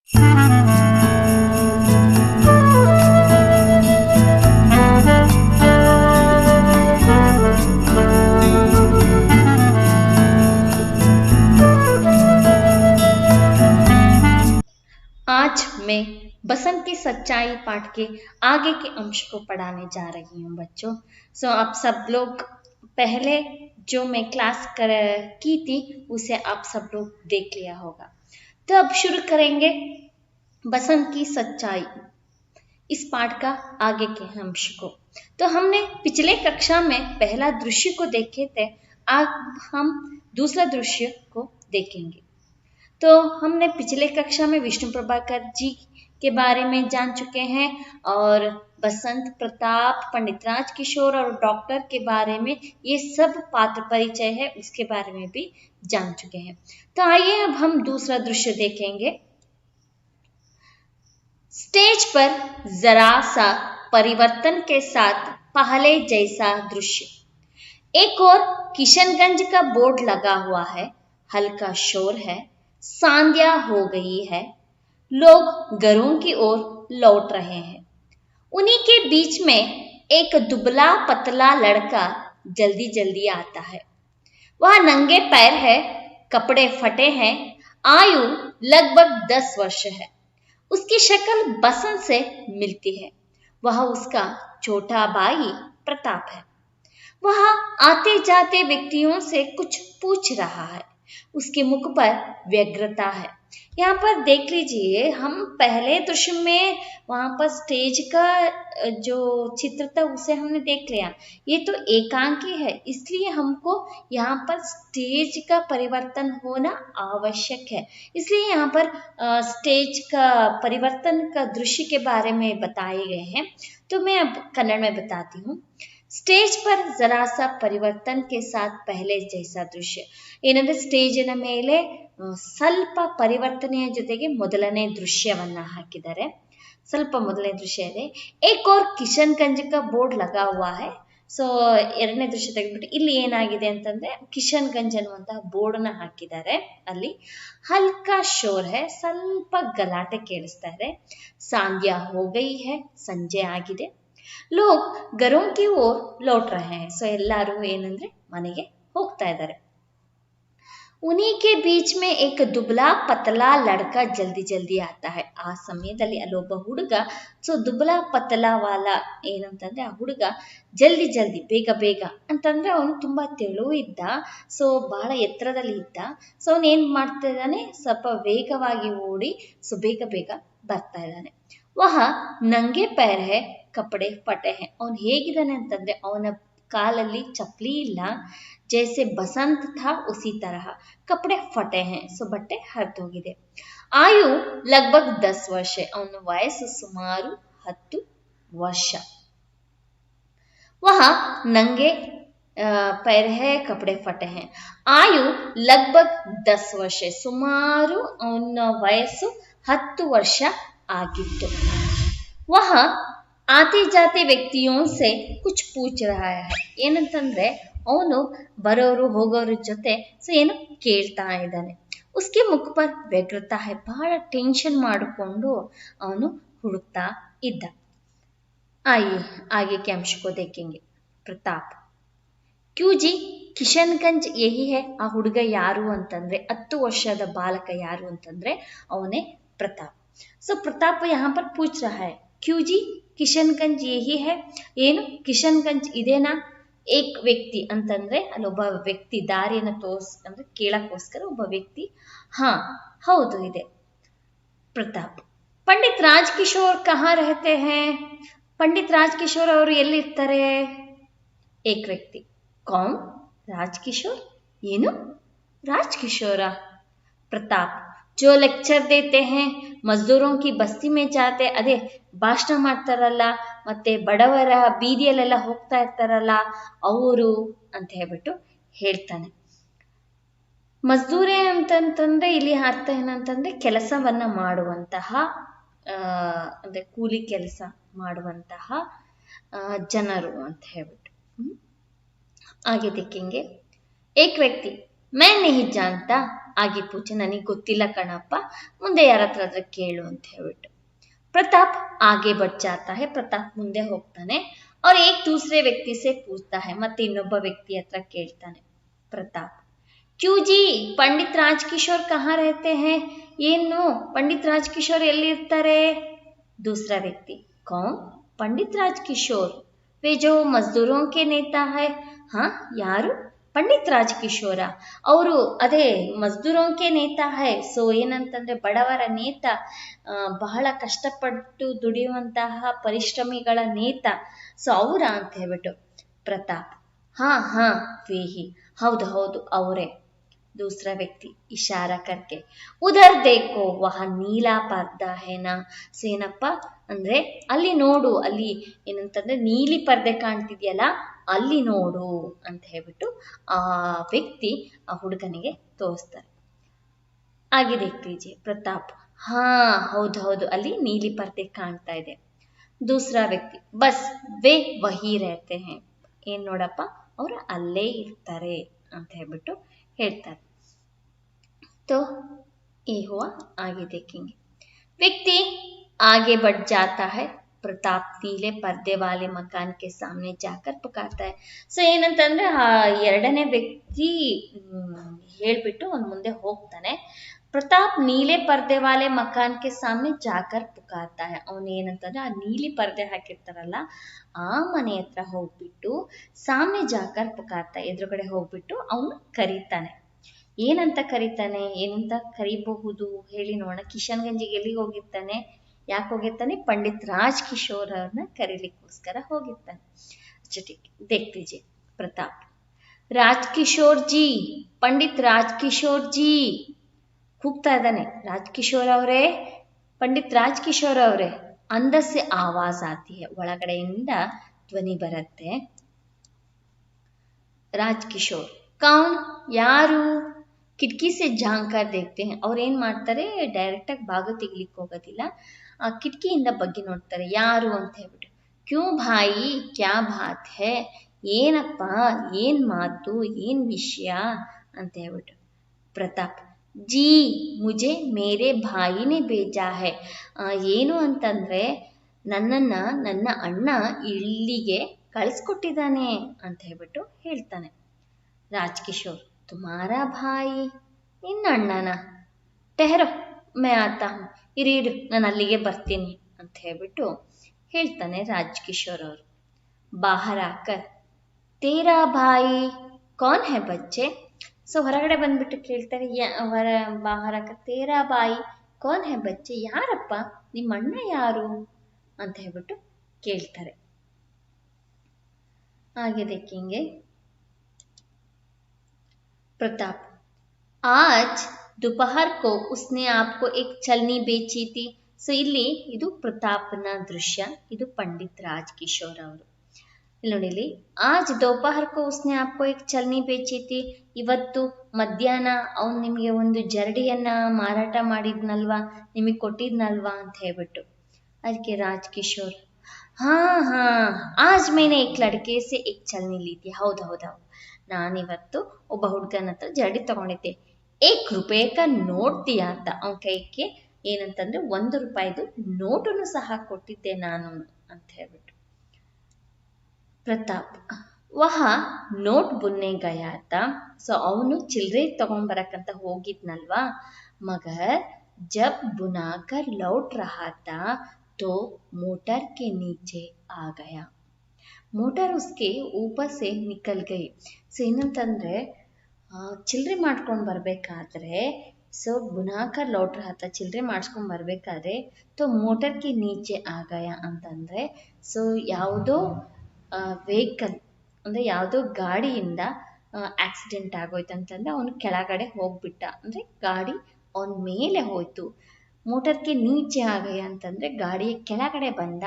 आज मैं बसंत की सच्चाई पाठ के आगे के अंश को पढ़ाने जा रही हूँ बच्चों। आप सब लोग पहले जो मैं क्लास की थी उसे आप सब लोग देख लिया होगा। तो अब शुरू करेंगे बसंत की सच्चाई इस पाठ का आगे के अंश को। तो हमने पिछले कक्षा में पहला दृश्य को देखे थे, आज हम दूसरा दृश्य को देखेंगे। तो हमने पिछले कक्षा में विष्णु प्रभाकर जी के बारे में जान चुके हैं और बसंत, प्रताप, पंडित राजकिशोर और डॉक्टर के बारे में ये सब पात्र परिचय है उसके बारे में भी जान चुके हैं। तो आइए अब हम दूसरा दृश्य देखेंगे। स्टेज पर जरा सा परिवर्तन के साथ पहले जैसा दृश्य। एक और किशनगंज का बोर्ड लगा हुआ है, हल्का शोर है, संध्या हो गई है, लोग घरों की ओर लौट रहे हैं। उन्हीं के बीच में एक दुबला पतला लड़का जल्दी जल्दी आता है। वह नंगे पैर है, कपड़े फटे हैं, आयु लगभग 10 वर्ष है। उसकी शक्ल बसंत से मिलती है। वह उसका छोटा भाई प्रताप है। वह आते जाते व्यक्तियों से कुछ पूछ रहा है। उसके मुख पर व्यग्रता है। यहाँ पर देख लीजिए, हम पहले दृश्य में वहां पर स्टेज का जो चित्र था उसे हमने देख लिया। ये तो एकांकी है, इसलिए हमको यहाँ पर स्टेज का परिवर्तन होना आवश्यक है। इसलिए यहाँ पर स्टेज का परिवर्तन का दृश्य के बारे में बताए गए हैं। तो मैं अब कन्नड़ में बताती हूँ। ಸ್ಟೇಜ್ पर जरा सा ಪರಿವರ್ತನ್ के साथ पहले जैसा दृश्य ಏನಂದ್ರೆ ಸ್ಟೇಜಿನ ಮೇಲೆ ಸ್ವಲ್ಪ ಪರಿವರ್ತನೆಯ ಜೊತೆಗೆ ಮೊದಲನೇ ದೃಶ್ಯವನ್ನ ಹಾಕಿದ್ದಾರೆ. ಸ್ವಲ್ಪ ಮೊದಲನೇ ದೃಶ್ಯ ಇದೆ. एक और किशनगंज का बोर्ड लगा हुआ है. ಎರಡನೇ ದೃಶ್ಯ ತೆಗೆದ್ಬಿಟ್ಟು ಇಲ್ಲಿ ಏನಾಗಿದೆ ಅಂತಂದ್ರೆ ಕಿಶನ್ಗಂಜ್ ಅನ್ನುವಂತಹ ಬೋರ್ಡ್ನ ಹಾಕಿದ್ದಾರೆ. ಅಲ್ಲಿ ಹಲ್ಕಾ ಶೋರ್ है, ಸ್ವಲ್ಪ ಗಲಾಟೆ ಕೇಳಿಸ್ತಾ ಇದೆ. ಸಂಧ್ಯಾ हो गई है, ಸಂಜೆ ಆಗಿದೆ. लोग घरों की ओर लौट रहे हैं. ಎಲ್ಲರೂ ಏನಂದ್ರೆ ಮನೆಗೆ ಹೋಗ್ತಾ ಇದ್ದಾರೆ. उन्हीं के बीच में एक दुबला पतला लड़का जल्दी जल्दी आता है. ಆ ಸಮಯದಲ್ಲಿ ಅಲ್ಲೊಬ್ಬ ಹುಡುಗ ದುಬಲಾ ಪತಲಾ ವಾಲಾ ಏನಂತಂದ್ರೆ ಆ ಹುಡುಗ ಜಲ್ದಿ ಜಲ್ದಿ ಬೇಗ ಬೇಗ ಅಂತಂದ್ರೆ ಅವನು ತುಂಬಾ ತೆಳು ಇದ್ದ. ಬಹಳ ಎತ್ತರದಲ್ಲಿ ಇದ್ದ. ಅವನು ಏನ್ ಮಾಡ್ತಾ ಇದ್ದಾನೆ, ಸ್ವಲ್ಪ ವೇಗವಾಗಿ ಓಡಿ ಬೇಗ ಬೇಗ ಬರ್ತಾ ಇದ್ದಾನೆ. ವಹ ನಂಗೆ पैर है, ಕಪಡೆ ಫಟೆ है. ಅವನು ಹೇಗಿದ್ದಾನೆ ಅಂತಂದ್ರೆ ಅವನ ಕಾಲಲ್ಲಿ ಚಪ್ಪಲಿ ಇಲ್ಲ. जैसे बसंत था उसी तरह कपड़े फटे हैं. ಬಟ್ಟೆ ಹರಿದೋಗಿದೆ. आयु लगभग 10 वर्ष है. ಅವನ ವಯಸ್ಸು ಸುಮಾರು 10 ವರ್ಷ. वह नंगे पैर है, कपड़े फटे हैं. आयु लगभग 10 वर्ष है. ಸುಮಾರು ಅವನ ವಯಸ್ಸು 10 ವರ್ಷ ಆಗಿತ್ತು. वह आते जाते व्यक्तियों से कुछ पूछ रहा है. ಏನಂತಂದ್ರೆ ಅವನು ಬರೋರು ಹೋಗೋರ ಜೊತೆ ಏನು ಕೇಳ್ತಾ ಇದ್ದಾನೆ. उसके मुख पर व्यग्रता है. ಬಹಳ ಟೆನ್ಷನ್ ಮಾಡಿಕೊಂಡು ಅವನು ಹುಡುಕ್ತಾ ಇದ್ದ. आइए आगे के अंश को देखेंगे. प्रताप. क्यों जी, ಕಿಶನ್ಗಂಜ್ ಯಹಿ है. ಆ ಹುಡುಗ ಯಾರು ಅಂತಂದ್ರೆ 10 ವರ್ಷದ ಬಾಲಕ ಯಾರು ಅಂತಂದ್ರೆ ಅವನೇ ಪ್ರತಾಪ್. प्रताप यहाँ पर पूछ रहा है, क्यों जी ಕಿಶನ್ಗಂಜ್ ಯಹಿ है. ಏನು ಕಿಶನ್ಗಂಜ್ ಇದೇನಾ. ಏಕ್ ವ್ಯಕ್ತಿ ಅಂತಂದ್ರೆ ಅಲ್ಲೊಬ್ಬ ವ್ಯಕ್ತಿ ದಾರಿಯನ್ನು ಅಂದ್ರೆ ಕೇಳಕ್ಕೋಸ್ಕರ ಒಬ್ಬ ವ್ಯಕ್ತಿ. ಹಾ ಹೌದು ಇದೆ. ಪ್ರತಾಪ್. ಪಂಡಿತ್ ರಾಜ್ಕಿಶೋರ್ ಕಹಾ ರಹತೆ ಹೈ. ಪಂಡಿತ್ ರಾಜ್ಕಿಶೋರ್ ಅವರು ಎಲ್ಲಿರ್ತಾರೆ. ಏಕ್ ವ್ಯಕ್ತಿ. ಕೌನ್. ರಾಜ್ಕಿಶೋರ್. ಏನು ರಾಜ್ಕಿಶೋರ. ಪ್ರತಾಪ್. जो लेक्चर देते हैं, मजदूरों की बस्ती में जाते, ಅದೇ ಭಾಷಣ ಮಾಡ್ತಾರಲ್ಲ, ಮತ್ತೆ ಬಡವರ ಬೀದಿಯಲ್ಲೆಲ್ಲ ಹೋಗ್ತಾ ಇರ್ತಾರಲ್ಲ ಅವರು ಅಂತ ಹೇಳ್ಬಿಟ್ಟು ಹೇಳ್ತಾನೆ. ಮಜ್ದೂರೆ ಅಂತಂತಂದ್ರೆ ಇಲ್ಲಿ ಅರ್ಥ ಏನಂತಂದ್ರೆ ಕೆಲಸವನ್ನ ಮಾಡುವಂತಹ ಅಂದ್ರೆ ಕೂಲಿ ಕೆಲಸ ಮಾಡುವಂತಹ ಜನರು ಅಂತ ಹೇಳ್ಬಿಟ್ಟು. आगे देखेंगे. एक व्यक्ति. मैं नहीं जानता ಆಗಿ ಪೂಜೆ ನನಗೆ ಗೊತ್ತಿಲ್ಲ ಕಣಪ್ಪ, ಮುಂದೆ ಯಾರ ಹತ್ರ ಕೇಳು ಅಂತ ಹೇಳ್ಬಿಟ್ಟು प्रताप आगे बढ़ जाता है. प्रताप ಮುಂದೆ ಹೋಗ್ತಾನೆ. और एक दूसरे व्यक्ति से पूछता है, ಮತ್ತೆ ಇನ್ನೊಬ್ಬ ವ್ಯಕ್ತಿ ಹತ್ರ ಕೇಳ್ತಾನೆ प्रताप, क्यों जी पंडित राजकिशोर कहाँ रहते हैं? ಏನು पंडित राजकिशोर ಎಲ್ಲಿರ್ತಾರೆ? दूसरा व्यक्ति, कौन? पंडित राजकिशोर, वे जो मजदूरों के नेता है. हाँ, ಯಾರು? पंडित राजकिशोर ಅವರು ಅದೇ ಮಜ್ದೂರೋಂಕೆ ನೇತಾ ಹೈ. ಸೊ ಏನಂತಂದ್ರೆ ಬಡವರ ನೇತ, ಬಹಳ ಕಷ್ಟಪಟ್ಟು ದುಡಿಯುವಂತಹ ಪರಿಶ್ರಮಿಗಳ ನೇತ. ಸೊ ಅವರ ಅಂತ ಹೇಳ್ಬಿಟ್ಟು ಪ್ರತಾಪ್, ಹಾ ಹಾ ವೇಹಿ, ಹೌದು ಹೌದು ಅವರೇ. दूसरा व्यक्ति इशारा करके, उधर देखो वह नीला पर्दा है ना. ಸೊ ಏನಪ್ಪ ಅಂದ್ರೆ ಅಲ್ಲಿ ನೋಡು, ಅಲ್ಲಿ ಏನಂತಂದ್ರೆ ನೀಲಿ ಪರ್ದೆ ಕಾಣ್ತಿದ್ಯಲ್ಲ, ಅಲ್ಲಿ ನೋಡು ಅಂತ ಹೇಳ್ಬಿಟ್ಟು ಆ ವ್ಯಕ್ತಿ ಆ ಹುಡುಗನಿಗೆ ತೋರಿಸ್ತಾರೆ. ಹಾಗೆ देखतीजिए ಪ್ರತಾಪ್, ಹಾ ಹೌದು ಹೌದು ಅಲ್ಲಿ ನೀಲಿ ಪರ್ದೆ ಕಾಣ್ತಾ ಇದೆ. दूसरा व्यक्ति, बस वे वही रहते हैं. ಏನ್ ನೋಡಪ್ಪ, ಅವರು ಅಲ್ಲೇ ಇರ್ತಾರೆ ಅಂತ ಹೇಳ್ಬಿಟ್ಟು ಹೇಳ್ತಾರೆ. तो ये हुआ, आगे देखेंगे. व्यक्ति आगे बढ़ जाता है. प्रताप नीले पर्दे वाले मकान के सामने जाकर पुकारता है. ಸೊ ಏನಂತಂದ್ರೆ ಆ ಎರಡನೇ ವ್ಯಕ್ತಿ ಹೇಳ್ಬಿಟ್ಟು ಅವ್ನು ಮುಂದೆ ಹೋಗ್ತಾನೆ. ಪ್ರತಾಪ್ ನೀಲೆ ಪರ್ದೆ ವಾಲೆ ಮಕಾನ್ ಕೆ ಸಾಮ್ನೆ ಜಾಕರ್ ಪುಕಾರ್ತಾ है. ಅವನು ಏನಂತಂದ್ರೆ ಆ ನೀಲಿ ಪರ್ದೆ ಹಾಕಿರ್ತಾರಲ್ಲ ಆ ಮನೆ ಹತ್ರ ಹೋಗ್ಬಿಟ್ಟು ಸಾಮ್ನೆ ಜಾಕರ್ ಪುಕಾರ್ತಾ, ಎದುರುಗಡೆ ಹೋಗ್ಬಿಟ್ಟು ಅವನು ಕರೀತಾನೆ. ಏನಂತ ಕರೀತಾನೆ, ಏನಂತ ಕರೀಬಹುದು ಹೇಳಿ ನೋಡೋಣ. ಕಿಶನ್ಗಂಜಿಗೆ ಎಲ್ಲಿಗೆ ಹೋಗಿರ್ತಾನೆ, ಯಾಕೆ ಹೋಗಿರ್ತಾನೆ? पंडित राजकिशोर ಅವ್ರನ್ನ ಕರೀಲಿಕ್ಕೋಸ್ಕರ ಹೋಗಿರ್ತಾನೆ. देखतीजिए प्रताप, राजकिशोर जी, पंडित राजकिशोर जी ಕೂಗ್ತಾ ಇದ್ದಾನೆ. ರಾಜ್ಕಿಶೋರ್ ಅವರೇ, पंडित राजकिशोर ಅವರೇ. अंदर से आवाज आती है, ಒಳಗಡೆಯಿಂದ ಧ್ವನಿ ಬರುತ್ತೆ. राजकिशोर, कौन? ಯಾರು? ಕಿಟಕಿ ಸೆ ಜಾಂಕರ್ देखते हैं. ಅವ್ರು ಏನ್ ಮಾಡ್ತಾರೆ, ಡೈರೆಕ್ಟ್ ಆಗಿ ಬಾಗಿಲು ತೆಗಿಲಿಕ್ಕೆ ಹೋಗೋದಿಲ್ಲ, ಆ ಕಿಟಕಿಯಿಂದ ಬಗ್ಗೆ ನೋಡ್ತಾರೆ ಯಾರು ಅಂತ ಹೇಳ್ಬಿಟ್ಟು. ಕ್ಯೂ ಭಾಯಿ ಕ್ಯಾ ಬಾತ್ ಹೇ, ಏನಪ್ಪ ಏನ್ ಮಾತು ಏನ್ ವಿಷಯ ಅಂತ ಹೇಳ್ಬಿಟ್ಟು. ಪ್ರತಾಪ್, ಜಿ ಮುಜೆ ಮೇರೆ ಭಾಯಿನೇ ಬೇಜಾ ಹೇ. ಏನು ಅಂತಂದ್ರೆ ನನ್ನನ್ನ ನನ್ನ ಅಣ್ಣ ಇಲ್ಲಿಗೆ ಕಳಿಸ್ಕೊಟ್ಟಿದ್ದಾನೆ ಅಂತ ಹೇಳ್ಬಿಟ್ಟು ಹೇಳ್ತಾನೆ. ರಾಜ್ಕಿಶೋರ್, ತುಮಾರಾ ಭಾಯಿ, ನಿನ್ನ ಅಣ್ಣನ? ಟೆಹರೋ ಮೇ ಆತಾ ಹೂಂ, ಇರು ಇರು ನಾನು ಅಲ್ಲಿಗೆ ಬರ್ತೀನಿ ಅಂತ ಹೇಳ್ಬಿಟ್ಟು ಹೇಳ್ತಾನೆ ರಾಜ್ಕಿಶೋರ್ ಅವರು. ಬಾಹರ್ ಆಕರ್, ತೇರಾ ಭಾಯಿ ಕೌನ್ ಹೈ ಬಚ್ಚೆ. ಸೊ ಹೊರಗಡೆ ಬಂದ್ಬಿಟ್ಟು ಕೇಳ್ತಾರೆ, ಬಾಹರ್ ಆಕರ್ ತೇರಾ ಭಾಯಿ ಕೌನ್ ಹೈ ಬಚ್ಚೆ, ಯಾರಪ್ಪ ನಿಮ್ಮ ಅಣ್ಣ ಯಾರು ಅಂತ ಹೇಳ್ಬಿಟ್ಟು ಕೇಳ್ತಾರೆ. ಹಾಗೆ देखेंगे प्रताप, आज दोपहर को उसने आपको एक छलनी बेची थी. ಸೊ ಇಲ್ಲಿ ಇದು ಪ್ರತಾಪ್ನ ದೃಶ್ಯ, ಇದು ಪಂಡಿತ್ ರಾಜ್ಕಿಶೋರ್ ಅವರು. ಇಲ್ಲಿ ನೋಡಿ, ಇಲ್ಲಿ ಆಜ್ ದೋಪಹರ್ ಕೋ ಉಸ್ನೆ ಆಪ್ಕೋ ಏಕ್ ಛಲ್ನಿ ಬೇಚಿ ಥಿ. ಇವತ್ತು ಮಧ್ಯಾಹ್ನ ಅವನು ನಿಮಗೆ ಒಂದು ಜರಡಿಯನ್ನ ಮಾರಾಟ ಮಾಡಿದ್ನಲ್ವಾ, ನಿಮಗೆ ಕೊಟ್ಟಿದ್ನಲ್ವಾ ಅಂತ ಹೇಳ್ಬಿಟ್ಟು. ಅದಕ್ಕೆ ರಾಜ್ಕಿಶೋರ್, ಹಾ ಹಾ ಆಜ್ ಮೇನೆ ಏಕ್ ಲಡ್ಕೆ ಸೆ ಏಕ್ ಛಲ್ನಿ ಲಿ ಥಿ. ಹೌದು ಹೌದು, ನಾನಿವತ್ತು ಒಬ್ಬ ಹುಡುಗನ ಹತ್ರ ಜರಡಿ ತಗೊಂಡಿದ್ದೆ. ಏಕ್ ರೂಪಾಯಿಕ ನೋಟ್ ದಿಯಾ ಅಂತ, ಅವನ ಕೈಗೆ ಏನಂತಂದ್ರೆ ₹1 ನೋಟನ್ನು ಸಹ ಕೊಟ್ಟಿದ್ದೆ ನಾನು ಅಂತ ಹೇಳ್ಬಿಟ್ಟು. ಪ್ರತಾಪ್, ವಹ ನೋಟ್ ಬುನ್ನೆ ಗಯಾ ತ. ಸೊ ಅವನು ಚಿಲ್ಲರೆ ತಗೊಂಡ್ಬರಕ್ಕಂತ ಹೋಗಿದ್ನಲ್ವಾ. ಮಗರ್ ಜಬ್ ಬುನಾಕರ್ ಲೌಟ್ ರಹಾ ತಾ तो मोटर के नीचे आ गया. ಮೋಟಾರ್ ಉಸ್ಕೆ ಊಪರ್ ಸೆ ನಿಕಲ್ ಗೈ. ಸೊ ಏನಂತಂದ್ರೆ ಚಿಲ್ಲರೆ ಮಾಡ್ಕೊಂಡು ಬರ್ಬೇಕಾದ್ರೆ, ಸೊ ಬುನಾಕರ್ ಲೌಟ್ ರಹಾ ಚಿಲ್ಲರೆ ಮಾಡಿಸ್ಕೊಂಡು ಬರ್ಬೇಕಾದ್ರೆ, ತೋ ಮೋಟರ್ ಕೆ ನೀಚೆ ಆಗಯ ಅಂತಂದ್ರೆ, ಸೊ ಯಾವುದೋ ವೆಹಿಕಲ್ ಅಂದ್ರೆ ಯಾವುದೋ ಗಾಡಿಯಿಂದ ಆಕ್ಸಿಡೆಂಟ್ ಆಗೋಯ್ತು ಅಂತಂದ್ರೆ ಅವನು ಕೆಳಗಡೆ ಹೋಗ್ಬಿಟ್ಟ, ಅಂದ್ರೆ ಗಾಡಿ ಅವನ ಮೇಲೆ ಹೋಯ್ತು. ಮೋಟರ್ಗೆ ನೀಚೆ ಆಗಯ ಅಂತಂದ್ರೆ ಗಾಡಿಯ ಕೆಳಗಡೆ ಬಂದ.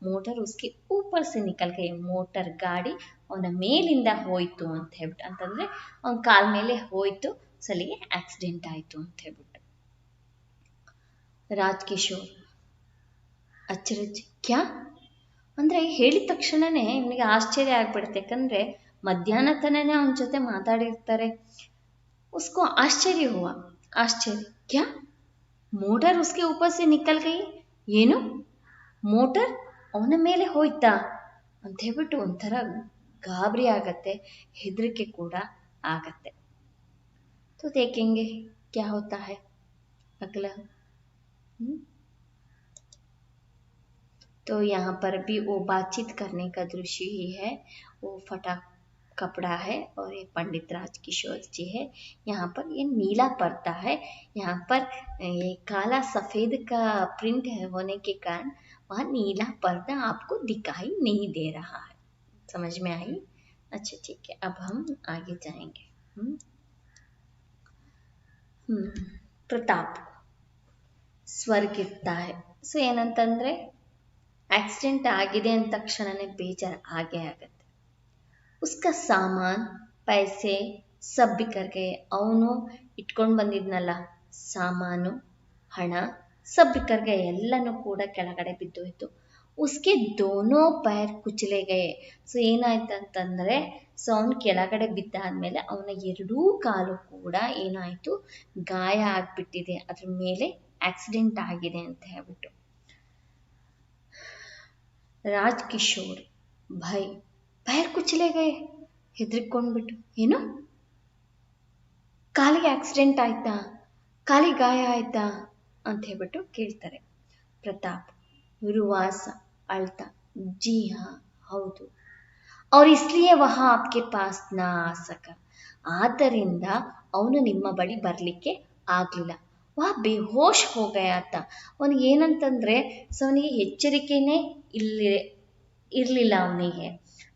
ಮೋಟರ್ ಉಸ್ಕೆ ಊಪರ್ ಸೆ ನಿಕಲ್ ಗೈ, ಮೋಟರ್ ಗಾಡಿ ಅವನ ಮೇಲಿಂದ ಹೋಯ್ತು ಅಂತ ಹೇಳ್ಬಿಟ್ಟು, ಅಂತಂದ್ರೆ ಅವನ ಕಾಲ್ ಮೇಲೆ ಹೋಯ್ತು, ಸಲಿಗೆ ಆಕ್ಸಿಡೆಂಟ್ ಆಯ್ತು ಅಂತ ಹೇಳ್ಬಿಟ್ಟು. ರಾಜ್ಕಿಶೋರ್, ಅಚ್ಚರಜ್ ಕ್ಯಾ ಅಂದ್ರೆ ಹೇಳಿದ ತಕ್ಷಣನೇ ಇವನಿಗೆ ಆಶ್ಚರ್ಯ ಆಗ್ಬಿಡುತ್ತೆ. ಯಾಕಂದ್ರೆ ಮಧ್ಯಾಹ್ನ ತನನೇ ಅವನ ಜೊತೆ ಮಾತಾಡಿರ್ತಾರೆ. ಉಸ್ಕೋ ಆಶ್ಚರ್ಯ ಹುವಾ. आश्चर्य, क्या मोटर उसके ऊपर से निकल गई? ಏನು ಮೋಟರ್ ಅವನ ಮೇಲೆ ಹೋಯ್ತಾ ಅಂತ ಹೇಳ್ಬಿಟ್ಟು ಒಂಥರ ಗಾಬರಿ ಆಗತ್ತೆ, ಹೆದರಿಕೆ ಕೂಡ ಆಗತ್ತೆ. तो देखेंगे क्या होता है अगला. तो यहाँ पर भी वो बातचीत करने का दृश्य ही है. वो फटा कपड़ा है और ये पंडित राजकिशोर जी है. यहाँ पर ये नीला पर्दा है, यहाँ पर ये काला सफ़ेद का प्रिंट है होने के कारण वहाँ नीला पर्दा आपको दिखाई नहीं दे रहा है. समझ में आई? अच्छा ठीक है, अब हम आगे जाएंगे. ಪ್ರತಾಪ್ ಸ್ವರ್ಗಿರ್ತಾ है. ಸೊ ಏನಂತಂದರೆ ಆಕ್ಸಿಡೆಂಟ್ ಆಗಿದೆ ಅಂದ ತಕ್ಷಣನೇ ಬೇಜಾರು ಆಗೇ ಆಗತ್ತೆ. उसका सामान पैसे सब बिखर गए. ಅವನು ಇಟ್ಕೊಂಡು ಬಂದಿದ್ನಲ್ಲ ಸಾಮಾನು, ಹಣ सब बिखर गए, ಎಲ್ಲನೂ ಕೂಡ ಕೆಳಗಡೆ ಬಿದ್ದೋಯ್ತು. उसके दोनों पैर कुचले गए. ಸೊ ಏನಾಯ್ತಂತಂದರೆ, ಸೊ ಅವನು ಕೆಳಗಡೆ ಬಿದ್ದಾದ್ಮೇಲೆ ಅವನ ಎರಡೂ ಕಾಲು ಕೂಡ ಏನಾಯಿತು, ಗಾಯ ಆಗಿಬಿಟ್ಟಿದೆ, ಅದ್ರ ಮೇಲೆ ಆಕ್ಸಿಡೆಂಟ್ ಆಗಿದೆ ಅಂತ ಹೇಳ್ಬಿಟ್ಟು. ರಾಜ್ಕಿಶೋರ್ ಭೈ पैर कुचले गए, ಹೆದರ್ಕೊಂಡ್ಬಿಟ್ಟು, ಏನು ಕಾಲಿಗೆ ಆಕ್ಸಿಡೆಂಟ್ ಆಯ್ತಾ, ಕಾಲಿಗೆ ಗಾಯ ಆಯ್ತಾ ಅಂತ ಹೇಳ್ಬಿಟ್ಟು ಕೇಳ್ತಾರೆ. ಪ್ರತಾಪ್ ರುವಾಸ ಅಳ್ತಾ, ಜಿ ಹಾ ಹೌದು, और इसलिए वह आपके पास ना आ सका, ಆದ್ದರಿಂದ ಅವನು ನಿಮ್ಮ ಬಳಿ ಬರಲಿಕ್ಕೆ ಆಗಲಿಲ್ಲ. ವಹ ಬೇಹೋಶ್ ಹೋ ಗಯಾ ತಾ. ಅವನಿಗೆ ಏನಂತಂದರೆ, ಸೊ ಅವನಿಗೆ ಎಚ್ಚರಿಕೆನೇ ಇರಲಿಲ್ಲ. ಅವನಿಗೆ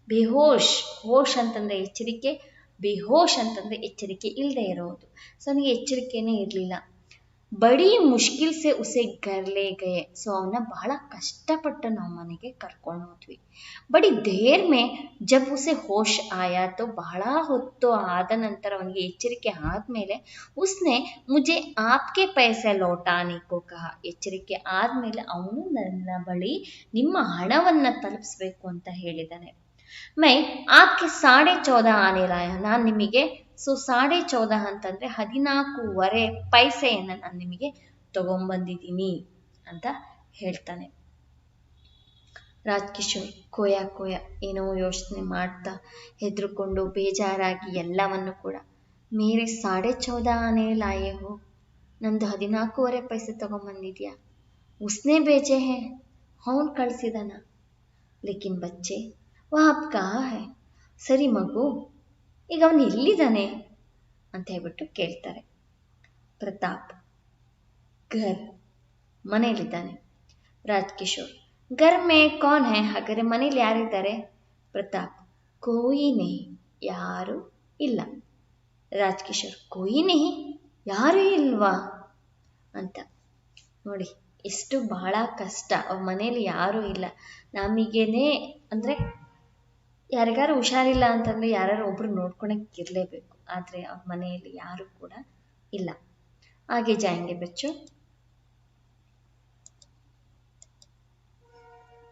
ಬೇಹೋಶ್, ಹೋಶ್ ಅಂತಂದರೆ ಎಚ್ಚರಿಕೆ, ಬೇಹೋಶ್ ಅಂತಂದರೆ ಎಚ್ಚರಿಕೆ ಇಲ್ಲದೆ ಇರೋದು. ಸೊ ಅವನಿಗೆ ಎಚ್ಚರಿಕೆನೇ ಇರಲಿಲ್ಲ. ಬಡಿ ಮುಷ್ಕಿಲ್ ಸೆ ಉಸೆ ಗರ್ಲೆ ಗಯೆ. ಸೊ ಅವನ್ನ ಬಹಳ ಕಷ್ಟಪಟ್ಟು ನಾವು ಮನೆಗೆ ಕರ್ಕೊಂಡು ಹೋದ್ವಿ. ಬಡಿ ದೇರ್ ಮೇ ಜಬ್ ಉಸೆ ಹೋಶ್ ಆಯಾ ತೋ, ಬಹಳ ಹೊತ್ತು ಆದ ನಂತರ ಅವನಿಗೆ ಎಚ್ಚರಿಕೆ ಆದಮೇಲೆ ಉಸ್ನೆ ಮುಜೆ ಆಪ್ಕೆ ಪೈಸೆ ಲೌಟಾನೆ ಕೋ ಕಹಾ. ಎಚ್ಚರಿಕೆ ಆದಮೇಲೆ ಅವನು ನನ್ನ ಬಳಿ ನಿಮ್ಮ ಹಣವನ್ನು ತಲುಪಿಸ್ಬೇಕು ಅಂತ ಹೇಳಿದ್ದಾನೆ. ಮೈ ಆಪ್ಗೆ 14.5 ಆನೆ ಲಾಯ, ನಾನು ನಿಮಗೆ, ಸೊ 14.5 ಅಂತಂದರೆ 14.5 ಪೈಸೆಯನ್ನು ನಾನು ನಿಮಗೆ ತಗೊಂಬಂದಿದ್ದೀನಿ ಅಂತ ಹೇಳ್ತಾನೆ. ರಾಜ್ಕಿಶೋರ್ ಕೋಯ ಏನೋ ಯೋಚನೆ ಮಾಡ್ತಾ, ಹೆದರ್ಕೊಂಡು ಬೇಜಾರಾಗಿ ಎಲ್ಲವನ್ನು ಕೂಡ, ಮೇರೆ 14.5 ಆನೆ ಲಾಯೆ ಹೋ, ನಂದು 14.5 ಪೈಸೆ ತಗೊಂಬಂದಿದ್ಯಾ, ಉಸ್ನೇ ಬೇಜೆ ಹೇ, ಅವನು ಕಳಿಸಿದಾನ, ಲೇಕಿನ್ ಬಚ್ಚೆ ವಹ ಅಬ್ ಕಹಾ ಹೈ, ಸರಿ ಮಗು ಈಗ ಅವನು ಎಲ್ಲಿದ್ದಾನೆ ಅಂತ ಹೇಳ್ಬಿಟ್ಟು ಕೇಳ್ತಾರೆ. ಪ್ರತಾಪ್ ಘರ್, ಮನೆಯಲ್ಲಿದ್ದಾನೆ. ರಾಜ್ಕಿಶೋರ್ ಘರ್ ಮೇ ಕೌನ್ ಹೈ, ಹಾಗಾದರೆ ಮನೇಲಿ ಯಾರಿದ್ದಾರೆ? ಪ್ರತಾಪ್ ಕೋಯಿ ನೆಹಿ, ಯಾರು ಇಲ್ಲ. ರಾಜ್ಕಿಶೋರ್ ಕೋಯಿ ನೆಹಿ, ಯಾರೂ ಇಲ್ವಾ ಅಂತ. ನೋಡಿ ಎಷ್ಟು ಬಹಳ ಕಷ್ಟ, ಅವ್ರ ಮನೇಲಿ ಯಾರೂ ಇಲ್ಲ. ನಮಗೇನೆ ಅಂದರೆ ಯಾರಿಗಾರು ಹುಷಾರಿಲ್ಲ ಅಂತಂದರೆ ಯಾರು ಒಬ್ರು ನೋಡ್ಕೊಳಕ್ಕೆ ಇರಲೇಬೇಕು, ಆದರೆ ಅವ್ರ ಮನೆಯಲ್ಲಿ ಯಾರೂ ಕೂಡ ಇಲ್ಲ. ಆगे जाएंगे बच्चों.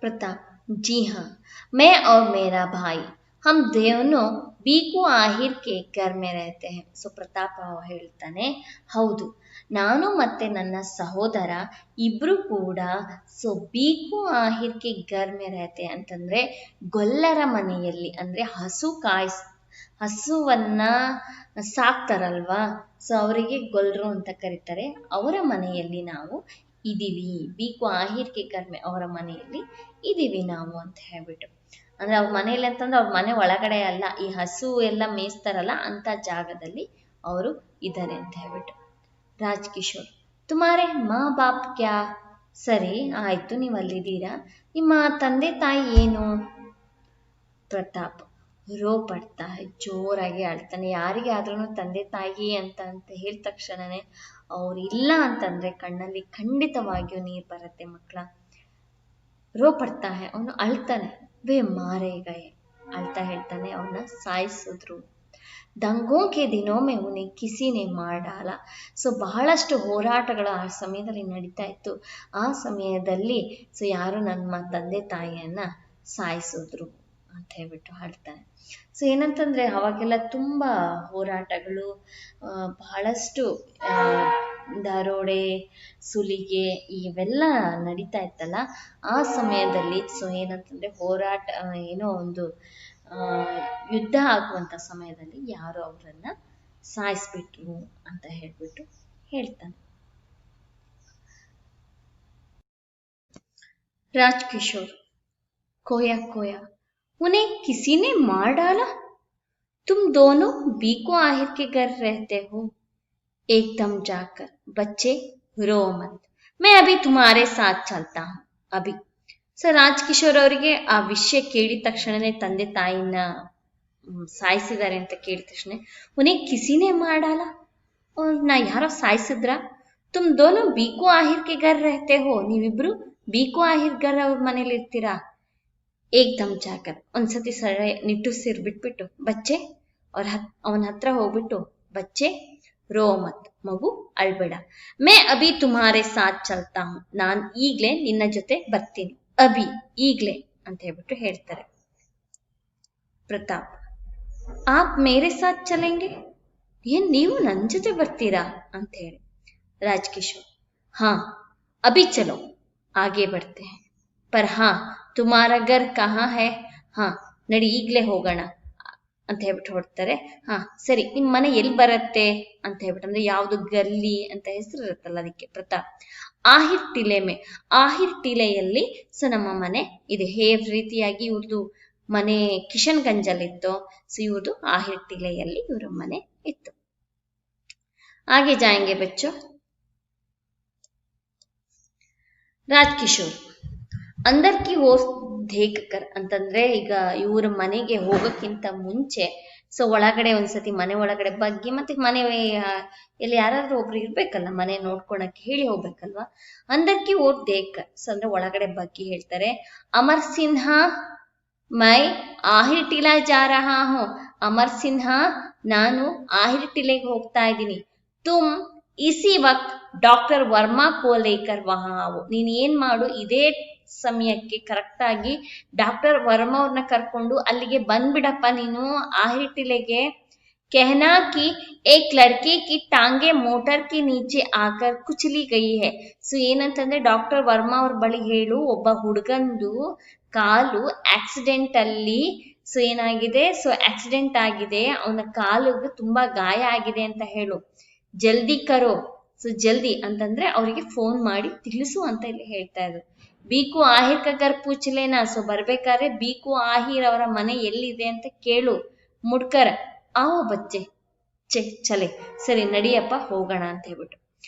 प्रताप जी हाँ, मैं और मेरा भाई हम दोनों बीकू आहिर के घर में रहते हैं. ಸೊ ಪ್ರತಾಪ್ ಹೇಳ್ತಾನೆ, ಹೌದು, ನಾನು ಮತ್ತೆ ನನ್ನ ಸಹೋದರ ಇಬ್ರು ಕೂಡ ಸೊ ಬೀಕು ಆಹಿರ್ ಕೆ ಘರ್ ಮೇ रहते ಅಂತಂದರೆ ಗೊಲ್ಲರ ಮನೆಯಲ್ಲಿ, ಅಂದರೆ ಹಸುವನ್ನ ಸಾಕ್ತಾರಲ್ವಾ, ಸೊ ಅವರಿಗೆ ಗೊಲ್ಲರು ಅಂತ ಕರೀತಾರೆ, ಅವರ ಮನೆಯಲ್ಲಿ ನಾವು ಇದ್ದೀವಿ. ಬೀಕು ಆಹಿರ್ ಕೆ ಘರ್ ಮೇ, ಅವರ ಮನೆಯಲ್ಲಿ ಇದ್ದೀವಿ ನಾವು ಅಂತ ಹೇಳ್ಬಿಟ್ಟು. ಅಂದರೆ ಅವ್ರ ಮನೆಯಲ್ಲಿ ಅಂತಂದ್ರೆ ಅವ್ರ ಮನೆ ಒಳಗಡೆ ಅಲ್ಲ, ಈ ಹಸು ಎಲ್ಲ ಮೇಯಿಸ್ತಾರಲ್ಲ ಅಂಥ ಜಾಗದಲ್ಲಿ ಅವರು ಇದ್ದಾರೆ ಅಂತ ಹೇಳ್ಬಿಟ್ಟು. ರಾಜ್ಕಿಶೋರ್ ತುಮಾರೆ ಮಾ ಬಾಪ್ ಕ್ಯಾ, ಸರಿ ಆಯಿತು ನೀವು ಅಲ್ಲಿದ್ದೀರಾ, ನಿಮ್ಮ ತಂದೆ ತಾಯಿ ಏನು? ಪ್ರತಾಪ್ ರೋ ಪಡ್ತಾ, ಜೋರಾಗಿ ಅಳ್ತಾನೆ. ಯಾರಿಗೆ ಆದ್ರೂ ತಂದೆ ತಾಯಿ ಅಂತ ಹೇಳಿದ ತಕ್ಷಣನೇ ಅವ್ರು ಇಲ್ಲ ಅಂತಂದರೆ ಕಣ್ಣಲ್ಲಿ ಖಂಡಿತವಾಗಿಯೂ ನೀರು ಬರುತ್ತೆ ಮಕ್ಕಳ. ರೋ ಪಡ್ತಾ ಹೈ, ಅವನು ಅಳ್ತಾನೆ. ವೇ ಮಾರೇ ಗಯೆ, ಅಳ್ತಾ ಹೇಳ್ತಾನೆ, ಅವನ್ನ ಸಾಯಿಸಿದ್ರು. ದಂಗೋ ಕೆ ದಿನೋ ಮೇ ಉನ್ಹೇ ಕಿಸಿನೇ ಮಾರ್ ಡಾಲಾ. ಸೊ ಬಹಳಷ್ಟು ಹೋರಾಟಗಳು ಆ ಸಮಯದಲ್ಲಿ ನಡೀತಾ ಇತ್ತು. ಆ ಸಮಯದಲ್ಲಿ ಸೊ ಯಾರು ನಮ್ಮ ತಂದೆ ತಾಯಿಯನ್ನು ಸಾಯಿಸಿದ್ರು ಅಂತ ಹೇಳ್ಬಿಟ್ಟು ಹಾಡ್ತಾನೆ. ಸೊ ಏನಂತಂದ್ರೆ ಅವಾಗೆಲ್ಲ ತುಂಬಾ ಹೋರಾಟಗಳು, ಬಹಳಷ್ಟು ದರೋಡೆ, ಸುಲಿಗೆ ಇವೆಲ್ಲ ನಡೀತಾ ಇತ್ತಲ್ಲ ಆ ಸಮಯದಲ್ಲಿ. ಸೊ ಏನಂತಂದ್ರೆ ಹೋರಾಟ, ಏನೋ ಒಂದು ಯುದ್ಧ ಆಗುವಂತ ಸಮಯದಲ್ಲಿ ಯಾರು ಅವರನ್ನ ಸಾಯಿಸ್ಬಿಟ್ರು ಅಂತ ಹೇಳ್ಬಿಟ್ಟು ಹೇಳ್ತಾನೆ. राजकिशोर, खोया खोया उन्हें किसी ने मार डाला? तुम दोनों बीको आहिर के घर रहते हो, एकदम जाकर बच्चे रो मत, मैं अभी तुम्हारे साथ चलता हूँ अभी. ಸೊ ರಾಜ್ಕಿಶೋರ್ ಅವರಿಗೆ ಆ ವಿಷಯ ಕೇಳಿದ ತಕ್ಷಣನೇ, ತಂದೆ ತಾಯಿನ ಸಾಯಿಸಿದ್ದಾರೆ ಅಂತ ಕೇಳಿದ ತಕ್ಷಣ, ಉನ್ಹೇ ಕಿಸಿನೇ ಮಾಡಲ್ಲ, ಅವ್ರನ್ನ ಯಾರೋ ಸಾಯಿಸಿದ್ರ? ತುಮ್ ದೋನೋ ಬೀಕು ಆಹಿರ್ ಕೆ ಘರ್ ರಹತೆ ಹೋ, ನೀವಿಬ್ರು ಬೀಕು ಆಹಿರ್ ಘರ್ ಅವ್ರ ಮನೇಲಿ ಇರ್ತೀರಾ. ಏಕ್ದಮ್ ಜಾಕರ್, ಒಂದ್ಸತಿ ಸರ ನಿಟ್ಟುಸಿರ್ ಬಿಟ್ಬಿಟ್ಟು, ಬಚ್ಚೆ ಅವನ ಹತ್ರ ಹೋಗ್ಬಿಟ್ಟು, ಬಚ್ಚೆ ರೋ ಮತ್, ಮಗು ಅಳ್ಬೇಡ, ಮೇ ಅಭಿ ತುಮಾರೆ ಸಾಥ್ ಚಲ್ತಾ ಹೂಂ, ನಾನ್ ಈಗ್ಲೇ ನಿನ್ನ ಜೊತೆ ಬರ್ತೀನಿ, ಅಭಿ ಈಗ್ಲೇ ಅಂತ ಹೇಳ್ಬಿಟ್ಟು ಹೇಳ್ತಾರೆ. ಪ್ರತಾಪ್, ಆಪ್ ಮೇರೆ ಸಾಥ್ ಚಲೆಂಗೆ, ಏನ್ ನೀವು ನನ್ ಜೊತೆ ಬರ್ತೀರಾ ಅಂತ ಹೇಳಿ. ರಾಜ್ಕಿಶೋರ್, ಹಾ ಅಭಿ ಚಲೋ ಆಗೆ ಬರ್ತೆ ಹೈ, ಪರ್ ಹಾ ತುಮಾರಾ ಘರ್ ಕಹಾ ಹೈ, ಹಾ ನಡಿ ಈಗ್ಲೇ ಹೋಗೋಣ ಅಂತ ಹೇಳ್ಬಿಟ್ಟು ಹೊಡ್ತಾರೆ. ಹಾ ಸರಿ, ನಿಮ್ ಮನೆ ಎಲ್ಲಿ ಬರುತ್ತೆ ಅಂತ ಹೇಳ್ಬಿಟ್ಟು, ಅಂದ್ರೆ ಯಾವ್ದು ಗಲ್ಲಿ ಅಂತ ಹೆಸರು ಇರುತ್ತಲ್ಲ ಅದಕ್ಕೆ. ಪ್ರತಾಪ್, ಆಹಿರ್ ಟಿಲೆ ಮೇ, ಆಹಿರ್ ಟಿಲೆಯಲ್ಲಿ ಸೊ ನಮ್ಮ ಮನೆ ಇದೆ. ಹೇವ್ ರೀತಿಯಾಗಿ ಇವ್ರದ್ದು ಮನೆ ಕಿಶನ್ ಗಂಜಲ್ಲಿತ್ತು, ಸೊ ಇವ್ರದ್ದು ಆಹಿರ್ ಟಿಲೆಯಲ್ಲಿ ಇವ್ರ ಮನೆ ಇತ್ತು. ಆಗೆ ಜಾಯಂಗೆ ಬಚ್ಚೋ. ರಾಜ್ಕಿಶೋರ್, ಅಂದರ್ ಕಿ ಓರ್ ದೇಖ್ ಕರ್, ಅಂತಂದ್ರೆ ಈಗ ಇವ್ರ ಮನೆಗೆ ಹೋಗಕ್ಕಿಂತ ಮುಂಚೆ ಸೊ ಒಳಗಡೆ ಒಂದ್ಸತಿ ಮನೆ ಒಳಗಡೆ ಬಗ್ಗಿ, ಮತ್ತೆ ಮನೆ ಎಲ್ಲಿ ಯಾರಾದ್ರೂ ಒಬ್ರು ಇರ್ಬೇಕಲ್ಲ ಮನೆ ನೋಡ್ಕೊಳಕ್ಕೆ, ಹೇಳಿ ಹೋಗ್ಬೇಕಲ್ವಾ. ಅಂದರ್ ಕಿ ಓರ್ ದೇಖ್ ಕರ್, ಸೊ ಅಂದ್ರೆ ಒಳಗಡೆ ಬಗ್ಗಿ ಹೇಳ್ತಾರೆ. ಅಮರ್ ಸಿನ್ಹಾ ಮೈ ಆಹಿರ್ ಟಿಲಾ ಜಾ ರಹಾ ಹೂಂ, ಅಮರ್ ಸಿನ್ಹಾ ನಾನು ಆಹಿರ್ ಟಿಲೆಗೆ ಹೋಗ್ತಾ ಇದ್ದೀನಿ. ತುಮ್ ಇಸಿ ವಕ್ತ್ ಡಾಕ್ಟರ್ ವರ್ಮಾ ಕೋ ಲೇಕರ್ ವಹಾ ಆವೋ, ನೀನ್ ಏನ್ ಮಾಡು, ಇದೇ ಸಮಯಕ್ಕೆ ಕರೆಕ್ಟ್ ಆಗಿ ಡಾಕ್ಟರ್ ವರ್ಮಾ ಅವ್ರನ್ನ ಕರ್ಕೊಂಡು ಅಲ್ಲಿಗೆ ಬಂದ್ಬಿಡಪ್ಪ ನೀನು ಆಹಿರ್ ಟಿಲೆಗೆ. कहना कि एक लड़के की टांगे मोटर के नीचे आकर कुचली गई है. ಸೊ ಏನಂತಂದ್ರೆ ಡಾಕ್ಟರ್ ವರ್ಮಾ ಅವ್ರ ಬಳಿ ಹೇಳು, ಒಬ್ಬ ಹುಡುಗಂದು ಕಾಲು ಆಕ್ಸಿಡೆಂಟ್ ಅಲ್ಲಿ ಸೊ ಏನಾಗಿದೆ, ಸೊ ಆಕ್ಸಿಡೆಂಟ್ ಆಗಿದೆ, ಅವನ ಕಾಲಿಗೆ ತುಂಬಾ ಗಾಯ ಆಗಿದೆ ಅಂತ ಹೇಳು. ಜಲ್ದಿ ಕರೋ, ಸೊ ಜಲ್ದಿ ಅಂತಂದ್ರೆ ಅವರಿಗೆ ಫೋನ್ ಮಾಡಿ ತಿಳಿಸು ಅಂತ ಇಲ್ಲಿ ಹೇಳ್ತಾ ಇದ್ರು. ಬೀಕು ಆಹಿರ್ ಕ ಘರ್ ಪೂಚ್ಲೇನಾ, ಸೊ ಬರ್ಬೇಕಾದ್ರೆ ಬೀಕು ಆಹಿರ್ ಅವರ ಮನೆ ಎಲ್ಲಿದೆ ಅಂತ ಕೇಳು. ಮುಡ್ಕರ ಆವೋ ಬಚ್ಚೆ ಚಲೆ, ಸರಿ ನಡಿಯಪ್ಪ ಹೋಗೋಣ ಅಂತ ಹೇಳ್ಬಿಟ್ಟು.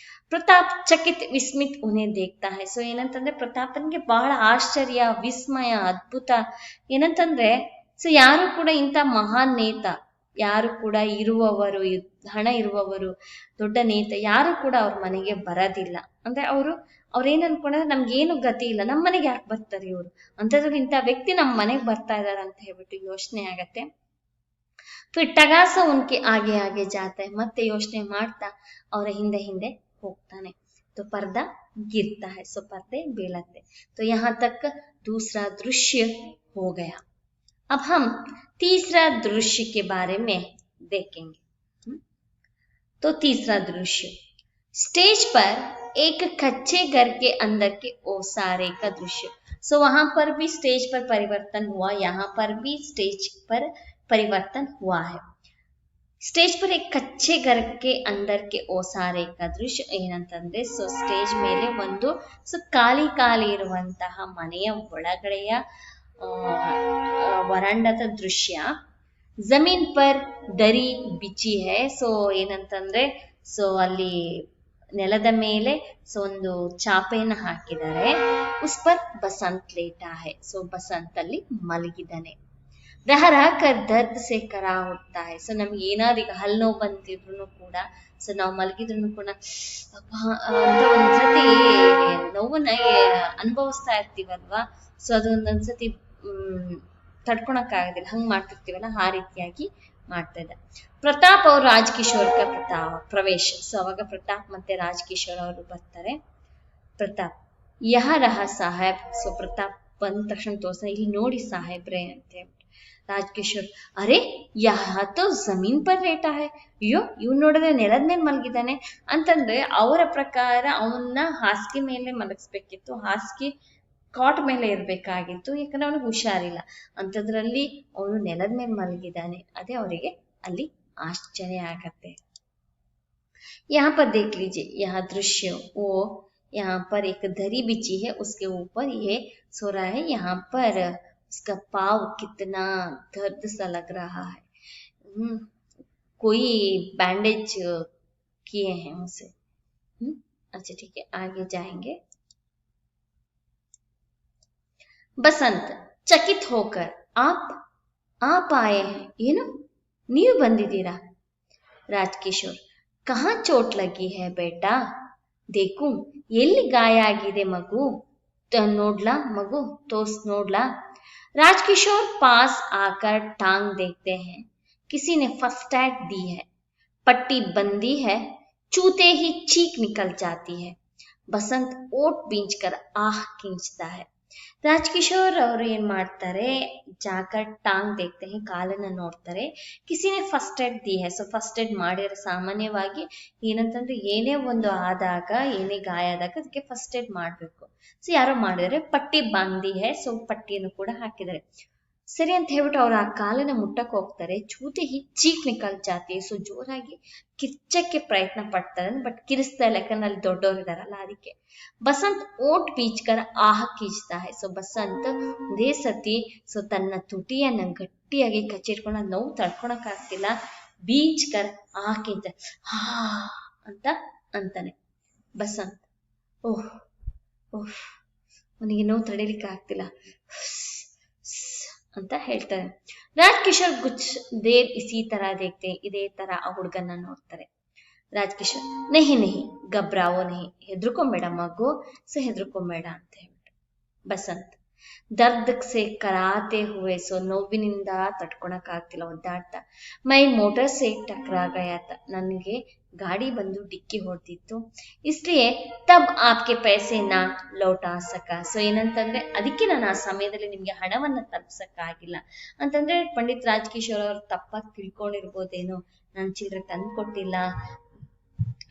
ಪ್ರತಾಪ್ ಚಕಿತ್ ವಿಸ್ಮಿತ್ ಉನ್ಹೇ ದೇಖ್ತಾ ಹೈ, ಸೊ ಏನಂತಂದ್ರೆ ಪ್ರತಾಪನ್ಗೆ ಬಹಳ ಆಶ್ಚರ್ಯ, ವಿಸ್ಮಯ, ಅದ್ಭುತ. ಏನಂತಂದ್ರೆ ಸೊ ಯಾರು ಕೂಡ ಇಂಥ ಮಹಾನ್ ನೇತ, ಯಾರು ಕೂಡ ಇರುವವರು, ಹಣ ಇರುವವರು, ದೊಡ್ಡ ನೇತ ಯಾರು ಕೂಡ ಅವ್ರ ಮನೆಗೆ ಬರೋದಿಲ್ಲ. ಅಂದ್ರೆ ಅವ್ರೇನ್ ಅನ್ಕೊಂಡ್ರೆ, ನಮ್ಗೇನು ಗತಿ ಇಲ್ಲ, ನಮ್ ಮನೆಗೆ ಯಾಕೆ ಬರ್ತಾರೆ ಇವ್ರು, ಅಂತದ್ರಲ್ಲಿ ಇಂಥ ವ್ಯಕ್ತಿ ನಮ್ ಮನೆಗ್ ಬರ್ತಾ ಇದಾರ ಅಂತ ಹೇಳ್ಬಿಟ್ಟು ಯೋಚನೆ ಆಗತ್ತೆ. ಫಿರ್ ಟಗಾಸ ಉನ್ಕೆ ಆಗೆ ಆಗೆ ಜಾತ ಹೈ, ಮತ್ತೆ ಯೋಚನೆ ಮಾಡ್ತಾ ಅವರ ಹಿಂದೆ ಹಿಂದೆ ಹೋಗ್ತಾನೆ. तो पर्दा गिरता है, सो पर्दे बेलते. तो यहाँ तक दूसरा दृश्य हो गया. अब हम तीसरा दृश्य के बारे में देखेंगे. तो तीसरा दृश्य, स्टेज पर एक कच्चे घर के अंदर के ओसारे का दृश्य. सो वहां पर भी स्टेज पर परिवर्तन हुआ, यहाँ पर भी स्टेज पर परिवर्तन हुआ है. ಸ್ಟೇಜ್ ಪರ್ एक ಕಚ್ಚೆ घर के अंदर के ओसारे का दृश्य ಏನಂತಂದ್ರೆ, ಸೊ ಸ್ಟೇಜ್ ಮೇಲೆ ಒಂದು ಸೊ ಖಾಲಿ ಇರುವಂತಹ ಮನೆಯ ಒಳಗಡೆಯ ವರಾಂಡದ ದೃಶ್ಯ. ಜಮೀನ್ ಪರ್ ದರಿ ಬಿಚಿ ಹೈ, ಸೊ ಏನಂತಂದ್ರೆ ಸೊ ಅಲ್ಲಿ ನೆಲದ ಮೇಲೆ ಸೊ ಒಂದು ಚಾಪೆಯನ್ನು ಹಾಕಿದ್ದಾರೆ. ಉಸ್ ಪರ್ ಬಸಂತ್ ಲೇಟಾ ಹೈ, ಸೊ ಬಸಂತ್ ಅಲ್ಲಿ ಮಲಗಿದ್ದಾನೆ. ರಹ ರಹ ಕರ್ ದರ್ದ್ ಸೆ ಕರಾ ಹೋಗ್ತಾ ಹೈ, ಸೊ ನಮ್ಗೆ ಏನಾದ್ರು ಈಗ ಹಲ್ಲು ನೋವು ಬಂದಿದ್ರು ಕೂಡ, ಸೊ ನಾವು ಮಲಗಿದ್ರು ಕೂಡ ಅಂತ ಒಂದ್ಸತಿ ನೋವನ್ನ ಅನುಭವಿಸ್ತಾ ಇರ್ತೀವಲ್ವಾ, ಸೊ ಅದೊಂದೊಂದ್ಸತಿ ತಡ್ಕೊಳಕ್ ಆಗೋದಿಲ್ಲ, ಹಂಗ್ ಮಾಡ್ತಿರ್ತೀವಲ್ಲ, ಆ ರೀತಿಯಾಗಿ ಮಾಡ್ತಾ ಇದ್ದ. ಪ್ರತಾಪ್ ಅವ್ರು ರಾಜ್ಕಿಶೋರ್ ಪ್ರವೇಶ, ಸೊ ಅವಾಗ ಪ್ರತಾಪ್ ಮತ್ತೆ ರಾಜ್ಕಿಶೋರ್ ಅವರು ಬರ್ತಾರೆ. ಪ್ರತಾಪ್ ಯಹ ರಹ ಸಾಹೇಬ್, ಸೊ ಪ್ರತಾಪ್ ಬಂದ ತಕ್ಷಣ ತೋರ್ಸ, ಇಲ್ಲಿ ನೋಡಿ ಸಾಹೇಬ್ರೆ ಅಂತ ಹೇಳ್ಬಿಟ್ಟು. ರಾಜ್ಕಿಶೋರ್, ಅರೆ ಯಾತೋ ಜಮೀನ್ ಪರ್ ಲೇಟಾ है, ಅಯ್ಯೋ ಇವ್ ನೋಡಿದ್ರೆ ನೆಲದ ಮೇಲೆ ಮಲಗಿದ್ದಾನೆ ಅಂತಂದ್ರೆ ಅವರ ಪ್ರಕಾರ ಅವನ್ನ ಹಾಸಿಗೆ ಮೇಲೆ ಮಲಗಿಸ್ಬೇಕಿತ್ತು, ಹಾಸಿಗೆ ಕಾಟ್ ಮೇಲೆ ಇರ್ಬೇಕಾಗಿತ್ತು, ಯಾಕಂದ್ರೆ ಅವನಿಗೆ ಹುಷಾರಿಲ್ಲ. ಅಂಥದ್ರಲ್ಲಿ ಅವನು ನೆಲದ ಮೇಲೆ ಮಲಗಿದ್ದಾನೆ. ಅದೇ ಅವರಿಗೆ ಅಲ್ಲಿ ಆಶ್ಚರ್ಯ ಆಗತ್ತೆ. यहाँ पर देख लीजिए, यहाँ दृश्य वो यहाँ पर एक दरी बिछी है, उसके ऊपर ये सो रहा है. यहाँ पर उसका पाव कितना दर्द सा लग रहा है. कोई बैंडेज किए हैं उसे. अच्छा ठीक है, आगे जाएंगे. बसंत चकित होकर, आप आए हैं, ಏನು ನೀವು ಬಂದಿದ್ದೀರಾ? ರಾಜ್ಕಿಶೋರ್, कहाँ चोट लगी है बेटा? देखूं, ಎಲ್ಲಿ ಗಾಯ ಆಗಿದೆ ಮಗು? ನೋಡ್ಲಾ ಮಗು, ತೋರ್ಸ್ ನೋಡ್ಲಾ? राजकिशोर पास आकर टांग देखते हैं. किसी ने फर्स्ट एड दी है, पट्टी बंदी है, चूते ही चीख निकल जाती है. बसंत ओट बींचकर आह खींचता है. ರಾಜ್ಕಿಶೋರ್ ಅವರು ಏನ್ ಮಾಡ್ತಾರೆ, ಜಾಕರ್ ಟಾಂಗ್ ದೇಖ್ತೆ ಹೈ, ಕಾಲನ್ನ ನೋಡ್ತಾರೆ. ಕಿಸಿನೇ ಫಸ್ಟ್ ಏಡ್ ದಿ ಹೈ, ಸೊ ಫಸ್ಟ್ ಏಡ್ ಮಾಡಿರೋ ಸಾಮಾನ್ಯವಾಗಿ ಏನಂತಂದ್ರೆ ಏನೇ ಒಂದು ಆದಾಗ, ಏನೇ ಗಾಯ ಆದಾಗ ಅದಕ್ಕೆ ಫಸ್ಟ್ ಏಡ್ ಮಾಡ್ಬೇಕು. ಸೊ ಯಾರೋ ಮಾಡಿದರೆ ಪಟ್ಟಿ ಬಾಂದಿ ಹೈ, ಸೊ ಪಟ್ಟಿಯನ್ನು ಕೂಡ ಹಾಕಿದ್ದಾರೆ. ಸರಿ ಅಂತ ಹೇಳ್ಬಿಟ್ಟು ಅವ್ರು ಆ ಕಾಲನ್ನ ಮುಟ್ಟಕ್ಕೆ ಹೋಗ್ತಾರೆ. ಚೂತೆ ಹಿ ಚೀಕ್ ನಿಕಲ್ ಜಾತಿ, ಸೊ ಜೋರಾಗಿ ಕಿರ್ಚಕ್ಕೆ ಪ್ರಯತ್ನ ಪಡ್ತಾರೆ, ಬಟ್ ಕಿರಿಸ್ತಾ ಇಲ್ಲ, ಯಾಕಂದ್ರೆ ಅಲ್ಲಿ ದೊಡ್ಡವ್ರು ಇದಾರಲ್ಲ ಅದಕ್ಕೆ. ಬಸಂತ್ ಓಟ್ ಬೀಚ್ಕರ ಆಹ ಕೀಚ್ತಾ ಹೈ, ಸೊ ಬಸಂತ್ ಒಂದೇ ಸತಿ ಸೊ ತನ್ನ ತುಟಿಯನ್ನ ಗಟ್ಟಿಯಾಗಿ ಕಚ್ಚಿಟ್ಕೊಂಡು ಅದು ನೋವು ತಡ್ಕೊಳಕ್ ಆಗ್ತಿಲ್ಲ, ಬೀಚ್ಕರ್ ಆಹ ಕೀಚ ಹಾ ಅಂತ ಅಂತಾನೆ ಬಸಂತ್. ಓಹ್ ಓಹ್, ಅವನಿಗೆ ನೋವು ತಡಿಲಿಕ್ಕೆ ಆಗ್ತಿಲ್ಲ ಅಂತ ಹೇಳ್ತಾರೆ. ರಾಜ್ಕಿಶೋರ್ ಕುಚ್ ದೇರ್ ಇಸಿ ತರ ದೇಖ್ತೆ, ಇದೇ ತರ ಆ ಹುಡುಗನ್ನ ನೋಡ್ತಾರೆ. ರಾಜ್ಕಿಶೋರ್, ನಹಿ ನಹಿ ಗಬ್ರಾವೋ ನಹಿ, ಹೆದರ್ಕೊಂಬೇಡ ಮಗು, ಸೊ ಹೆದರ್ಕೊಂಬೇಡ ಅಂತ ಹೇಳ್ಬಿಟ್ಟು. ಬಸಂತ್ ದರ್ದ್ ಸೆ ಕರಾತೆ ಹುವೆ, ಸೊ ನೋವಿನಿಂದ ತಡ್ಕೊಳಕ್ ಆಗ್ತಿಲ್ಲ, ಒದ್ದಾಡ್ತಾ. ಮೈ ಮೋಟರ್ ಸೆ ಟಕ್ರಾ ಗಯಾತ, ನನಗೆ ಗಾಡಿ ಬಂದು ಡಿಕ್ಕಿ ಹೊಡೆದಿತ್ತು. ಇಸ್ಲಿಯೇ ತಬ್ ಆಪ್ಗೆ ಪೈಸೆ ನಾ ಲೌಟಾ ಸಕ, ಸೊ ಏನಂತಂದ್ರೆ ಅದಕ್ಕೆ ನಾನು ಆ ಸಮಯದಲ್ಲಿ ನಿಮ್ಗೆ ಹಣವನ್ನ ತಲುಪ್ಸಕ್ಕಾಗಿಲ್ಲ ಅಂತಂದ್ರೆ ಪಂಡಿತ್ ರಾಜ್ಕಿಶೋರ್ ಅವರು ತಪ್ಪಾಗಿ ತಿಳ್ಕೊಂಡಿರ್ಬೋದೇನೋ, ನಾನು ಚಿಲ್ಲರೆ ತಂದು ಕೊಟ್ಟಿಲ್ಲ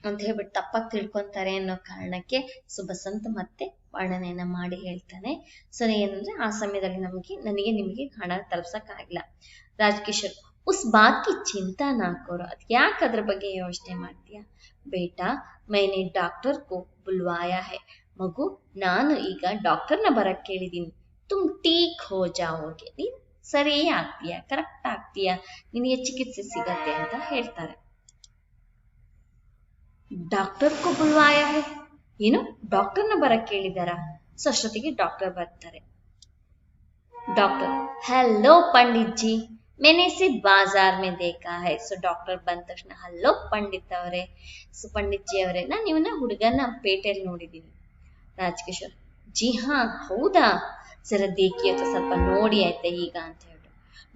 ಅಂತ ಹೇಳ್ಬಿಟ್ಟು ತಪ್ಪಾಗಿ ತಿಳ್ಕೊಂತಾರೆ ಅನ್ನೋ ಕಾರಣಕ್ಕೆ ಸೊ ಬಸಂತ್ ಮತ್ತೆ ವರ್ಣನೆಯನ್ನ ಮಾಡಿ ಹೇಳ್ತಾನೆ. ಸೊ ಏನಂದ್ರೆ ಆ ಸಮಯದಲ್ಲಿ ನನಗೆ ನಿಮಗೆ ಹಣ ತಲುಪ್ಸಕ್ಕಾಗಿಲ್ಲ. ರಾಜ್ಕಿಶೋರ್, उस बात की चिंता ना करो, ಅದು ಯಾಕೆ ಅದ್ರ ಬಗ್ಗೆ ಯೋಚನೆ ಮಾಡ್ತೀಯಾ? ಬೇಟಾ मैंने डॉक्टर को बुलवाया है, ಮಗು ನಾನು ಈಗ ಡಾಕ್ಟರ್ನ ಬರಕ್ ಕೇಳಿದೀನಿ. ತುಮ್ ಟೀಕ್ ಹೋ ಜಾओगे, ನೀನ್ ಸರಿ ಆಗ್ತೀಯಾ, ಕರೆಕ್ಟ್ ಆಗ್ತೀಯಾ, ನಿನಗೆ ಚಿಕಿತ್ಸೆ ಸಿಗತ್ತೆ ಅಂತ ಹೇಳ್ತಾರೆ. ಡಾಕ್ಟರ್ ಕೋ ಬುಲ್ವಾಯಾ ಹೈ, ಏನು ಡಾಕ್ಟರ್ನ ಬರಕ್ ಕೇಳಿದಾರ? ಸೊ ಅಷ್ಟೊತ್ತಿಗೆ ಡಾಕ್ಟರ್ ಬರ್ತಾರೆ. ಡಾಕ್ಟರ್, हेलो पंडित जी, मैंने इसे बाजार में देखा है. ಸೊ ಡಾಕ್ಟರ್ ಬಂದ ತಕ್ಷಣ, ಹಲೋ ಪಂಡಿತ್ ಅವರೇ, ಸೊ ಪಂಡಿತ್ ಜಿ ಅವರೇ, ನಾನು ಇವನ್ನ ಹುಡುಗನ ಪೇಟೆಯಲ್ಲಿ ನೋಡಿದ್ದೀನಿ. ರಾಜ್ಕಿಶೋರ್, ಜಿ ಹಾ ಹೌದಾ, ಜರಾ ದೇಖಿಯೇ, ಸ್ವಲ್ಪ ನೋಡಿ ಆಯ್ತಾ ಈಗ ಅಂತ ಹೇಳಿ.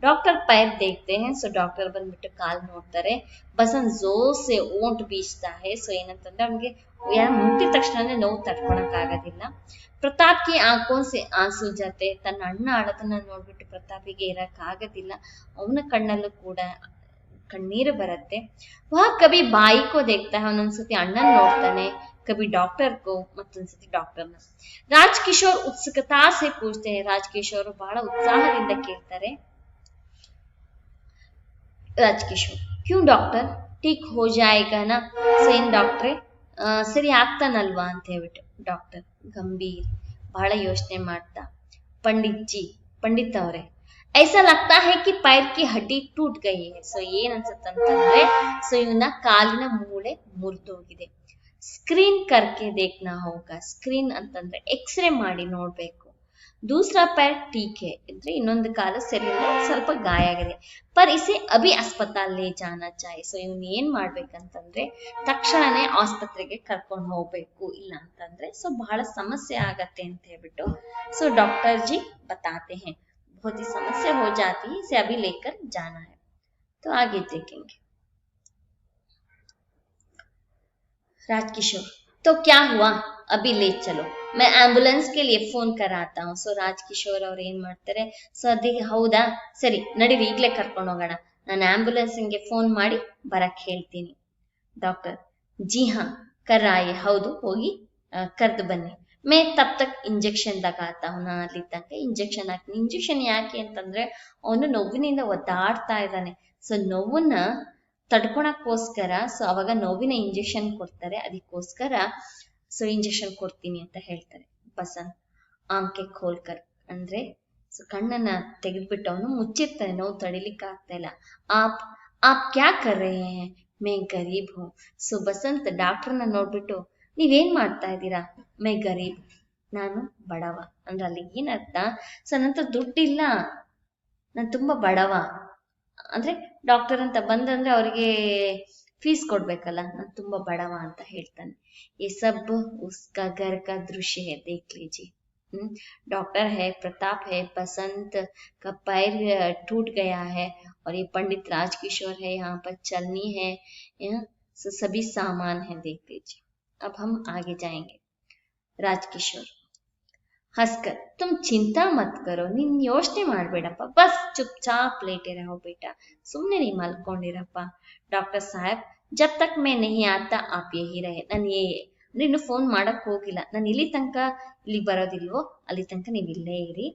ಡಾಕ್ಟರ್ ಪೈರ್ ದೇಖ್ತೆ ಹೈ, ಸೊ ಡಾಕ್ಟರ್ ಬಂದ್ಬಿಟ್ಟು ಕಾಲ್ ನೋಡ್ತಾರೆ. ಬಸಂತ್ ಜೋರ್ ಸೆ ಓಂಟ್ ಬೀಚ್ತಾ ಹೈ, ಸೊ ಏನಂತಂದ್ರೆ ಅವ್ನಿಗೆ ಯಾರು ಮುಟ್ಟಿದ ತಕ್ಷಣ ನೋವು ತಡ್ಕೊಳಕ್ ಆಗೋದಿಲ್ಲ. ಪ್ರತಾಪ್ ಕಿ ಆಂಖೋನ್ ಸೆ ಆಂಸು ಜಾತೆ, ತನ್ನ ಅಣ್ಣ ಅಳದನ್ನ ನೋಡ್ಬಿಟ್ಟು ಪ್ರತಾಪಿಗೆ ಇರಕ್ ಆಗೋದಿಲ್ಲ, ಅವನ ಕಣ್ಣಲ್ಲೂ ಕೂಡ ಕಣ್ಣೀರು ಬರುತ್ತೆ. ವಹ ಕಭಿ ಬಾಯಿ ಕೋ ದೇಖ್ತಾ ಹೈ, ಒಂದೊಂದ್ಸತಿ ಅಣ್ಣನ್ ನೋಡ್ತಾನೆ, ಕಭಿ ಡಾಕ್ಟರ್ ಕೋ, ಮತ್ತೊಂದ್ಸತಿ ಡಾಕ್ಟರ್ನ. ರಾಜ್ಕಿಶೋರ್ ಉತ್ಸುಕತಾ ಸೆ ಪೂಜ್ತೆ ಹೈ, ರಾಜ್ಕಿಶೋರ್ ಬಹಳ ಉತ್ಸಾಹದಿಂದ ಕೇಳ್ತಾರೆ. ರಾಜ್ಕಿಶೋರ್, ಕ್ಯೂ ಡಾಕ್ಟರ್, ಠೀಕ್ ಹೋ ಜಾಯೇಗಾ ನಾ, ಸೊ ಏನ್ ಡಾಕ್ಟ್ರೆ ಸರಿ ಆಗ್ತಾನಲ್ವಾ ಅಂತ ಹೇಳ್ಬಿಟ್ಟು. ಡಾಕ್ಟರ್ ಗಂಭೀರ್, ಬಹಳ ಯೋಚನೆ ಮಾಡ್ತಾ, पंडित ಅವರೇ, ऐसा लगता है कि पैर की हड्डी टूट गई है. ಸೊ ಏನ್ ಅನ್ಸುತ್ತಂತಂದ್ರೆ ಸೊ ಇವನ ಕಾಲಿನ ಮೂಳೆ ಮುರಿದೋಗಿದೆ. ಸ್ಕ್ರೀನ್ ಕರ್ಕೆ ದೇಖ್ನಾ ಹೋಗಾ, ಸ್ಕ್ರೀನ್ ಅಂತಂದ್ರೆ ಎಕ್ಸ್ರೇ ಮಾಡಿ ನೋಡ್ಬೇಕು. दूसरा पैर ठीक है, ಅಂದ್ರೆ ಇನ್ನೊಂದು ಕಾಲು ಸರಿ ಇಲ್ಲ, ಸ್ವಲ್ಪ ಗಾಯ ಆಗಿದೆ. ಪರ್ ಇಸೆ ಅಭಿ ಅಸ್ಪತಾಲ್ ಲೇ ಜಾನಾ ಚಾಹಿ, ಸೊ ಇವನ್ ಏನ್ ಮಾಡ್ಬೇಕಂತಂದ್ರೆ ತಕ್ಷಣನೇ ಆಸ್ಪತ್ರೆಗೆ ಕರ್ಕೊಂಡು ಹೋಗ್ಬೇಕು, ಇಲ್ಲ ಅಂತಂದ್ರೆ ಸೊ ಬಹಳ ಸಮಸ್ಯೆ ಆಗತ್ತೆ ಅಂತ ಹೇಳ್ಬಿಟ್ಟು ಸೊ ಡಾಕ್ಟರ್ ಜಿ बताते हैं, बहुत ही समस्या हो जाती है, इसे अभी लेकर जाना है. तो आगे देखेंगे. राजकिशोर, तो क्या हुआ, अभी ले चलो, मैं ಆಂಬ್ಯುಲೆನ್ಸ್ के लिए ಫೋನ್ कराता हूँ. ಸೊ ರಾಜ್ಕಿಶೋರ್ ಅವ್ರು ಏನ್ ಮಾಡ್ತಾರೆ, ಸೊ ಅದಕ್ಕೆ ಹೌದಾ ಸರಿ ನಡೀರಿ ಈಗಲೇ ಕರ್ಕೊಂಡು ಹೋಗೋಣ, ನಾನು ಆಂಬ್ಯುಲೆನ್ಸ್ಗೆ ಫೋನ್ ಮಾಡಿ ಬರಕ್ ಹೇಳ್ತೀನಿ. ಡಾಕ್ಟರ್ ಜಿ ಹಾ ಕರ್ರಾಯೆ, ಹೌದು ಹೋಗಿ ಕರೆದು ಬನ್ನಿ. ಮೇ ತಬ್ ತಕ್ ಇಂಜೆಕ್ಷನ್ ಲಗಾತಾ ಹೂँ, ನಾನು ಅಲ್ಲಿ ತನಕ ಇಂಜೆಕ್ಷನ್ ಹಾಕ್ತೀನಿ. ಇಂಜೆಕ್ಷನ್ ಯಾಕೆ ಅಂತಂದ್ರೆ ಅವನು ನೋವಿನಿಂದ ಒದ್ದಾಡ್ತಾ ಇದ್ದಾನೆ. ಸೊ ನೋವನ್ನ ತಡ್ಕೊಳಕ್ಕೋಸ್ಕರ ಸೊ ಅವಾಗ ನೋವಿನ ಇಂಜೆಕ್ಷನ್ ಕೊಡ್ತಾರೆ, ಅದಕ್ಕೋಸ್ಕರ ಸೊ ಇಂಜೆಕ್ಷನ್ ಕೊಡ್ತೀನಿ ಅಂತ ಹೇಳ್ತಾರೆ. ಬಸಂತ್ ಆಂಕೆ ಖೋಲ್ಕರ್ ಅಂದ್ರೆ ಸೊ ಕಣ್ಣನ್ನ ತೆಗೆದ್ಬಿಟ್ಟು ಅವನು ಮುಚ್ಚಿರ್ತಾನೆ, ನೋವು ತಡಿಲಿಕ್ಕೆ ಆಗ್ತಾ ಇಲ್ಲ. ಆಪ್ ಆಪ್ ಕ್ಯಾ ಕರ್ ರಹೆ ಹೈ, ಮೇ ಗರೀಬ್ ಹೂँ. ಸೊ ಬಸಂತ್ ಡಾಕ್ಟರ್ನ ನೋಡ್ಬಿಟ್ಟು ನೀವೇನ್ ಮಾಡ್ತಾ ಇದ್ದೀರಾ, ಮೇ ಗರೀಬ್, ನಾನು ಬಡವ ಅಂದ್ರೆ ಅಲ್ಲಿ ಏನರ್ಥ, ಸೊ ನಂತರ ದುಡ್ಡಿಲ್ಲ, ನಾನು ತುಂಬಾ ಬಡವ ಅಂದ್ರೆ ಡಾಕ್ಟರ್ ಅಂತ ಬಂದಂದ್ರೆ ಅವ್ರಿಗೆ ಫೀಸ್ ಕೊಡ್ಬೇಕಲ್ಲ, ನಾನು ತುಂಬಾ ಬಡವ ಅಂತ ಹೇಳ್ತಾನೆ. ये सब उसका घर का दृश्य है, देख लीजिए. डॉक्टर है, प्रताप है, बसंत का पैर टूट गया है और ये पंडित राजकिशोर है, यहाँ पर चलनी है, सभी सामान है, देख लीजिए. अब हम आगे जाएंगे. राजकिशोर हंसकर तुम चिंता मत करो, ನೀನ್ ಯೋಚನೆ ಮಾಡಬೇಡಪ್ಪ, ಬಸ್ ಚುಪ್ಚಾಪ್ ಲೇಟೆ ರಹೋ ಬೇಟಾ, ಸುಮ್ಮನೆ ನೀ ಮಲ್ಕೊಂಡಿರಪ್ಪ. ಡಾಕ್ಟರ್ ಸಾಹೇಬ್ ಜಬ್ ತಕ್ ಮೇ ನಹಿ ಆತಾ ಆಪ್ ಯಹಿ ರಹೆ, ನಾನು ಅಂದ್ರೆ ಇನ್ನು ಫೋನ್ ಮಾಡಕ್ ಹೋಗಿಲ್ಲ, ನಾನು ಇಲ್ಲಿ ತನಕ ಇಲ್ಲಿ ಬರೋದಿಲ್ವೋ ಅಲ್ಲಿ ತನಕ ನೀವು ಇಲ್ಲೇ ಇರಿ.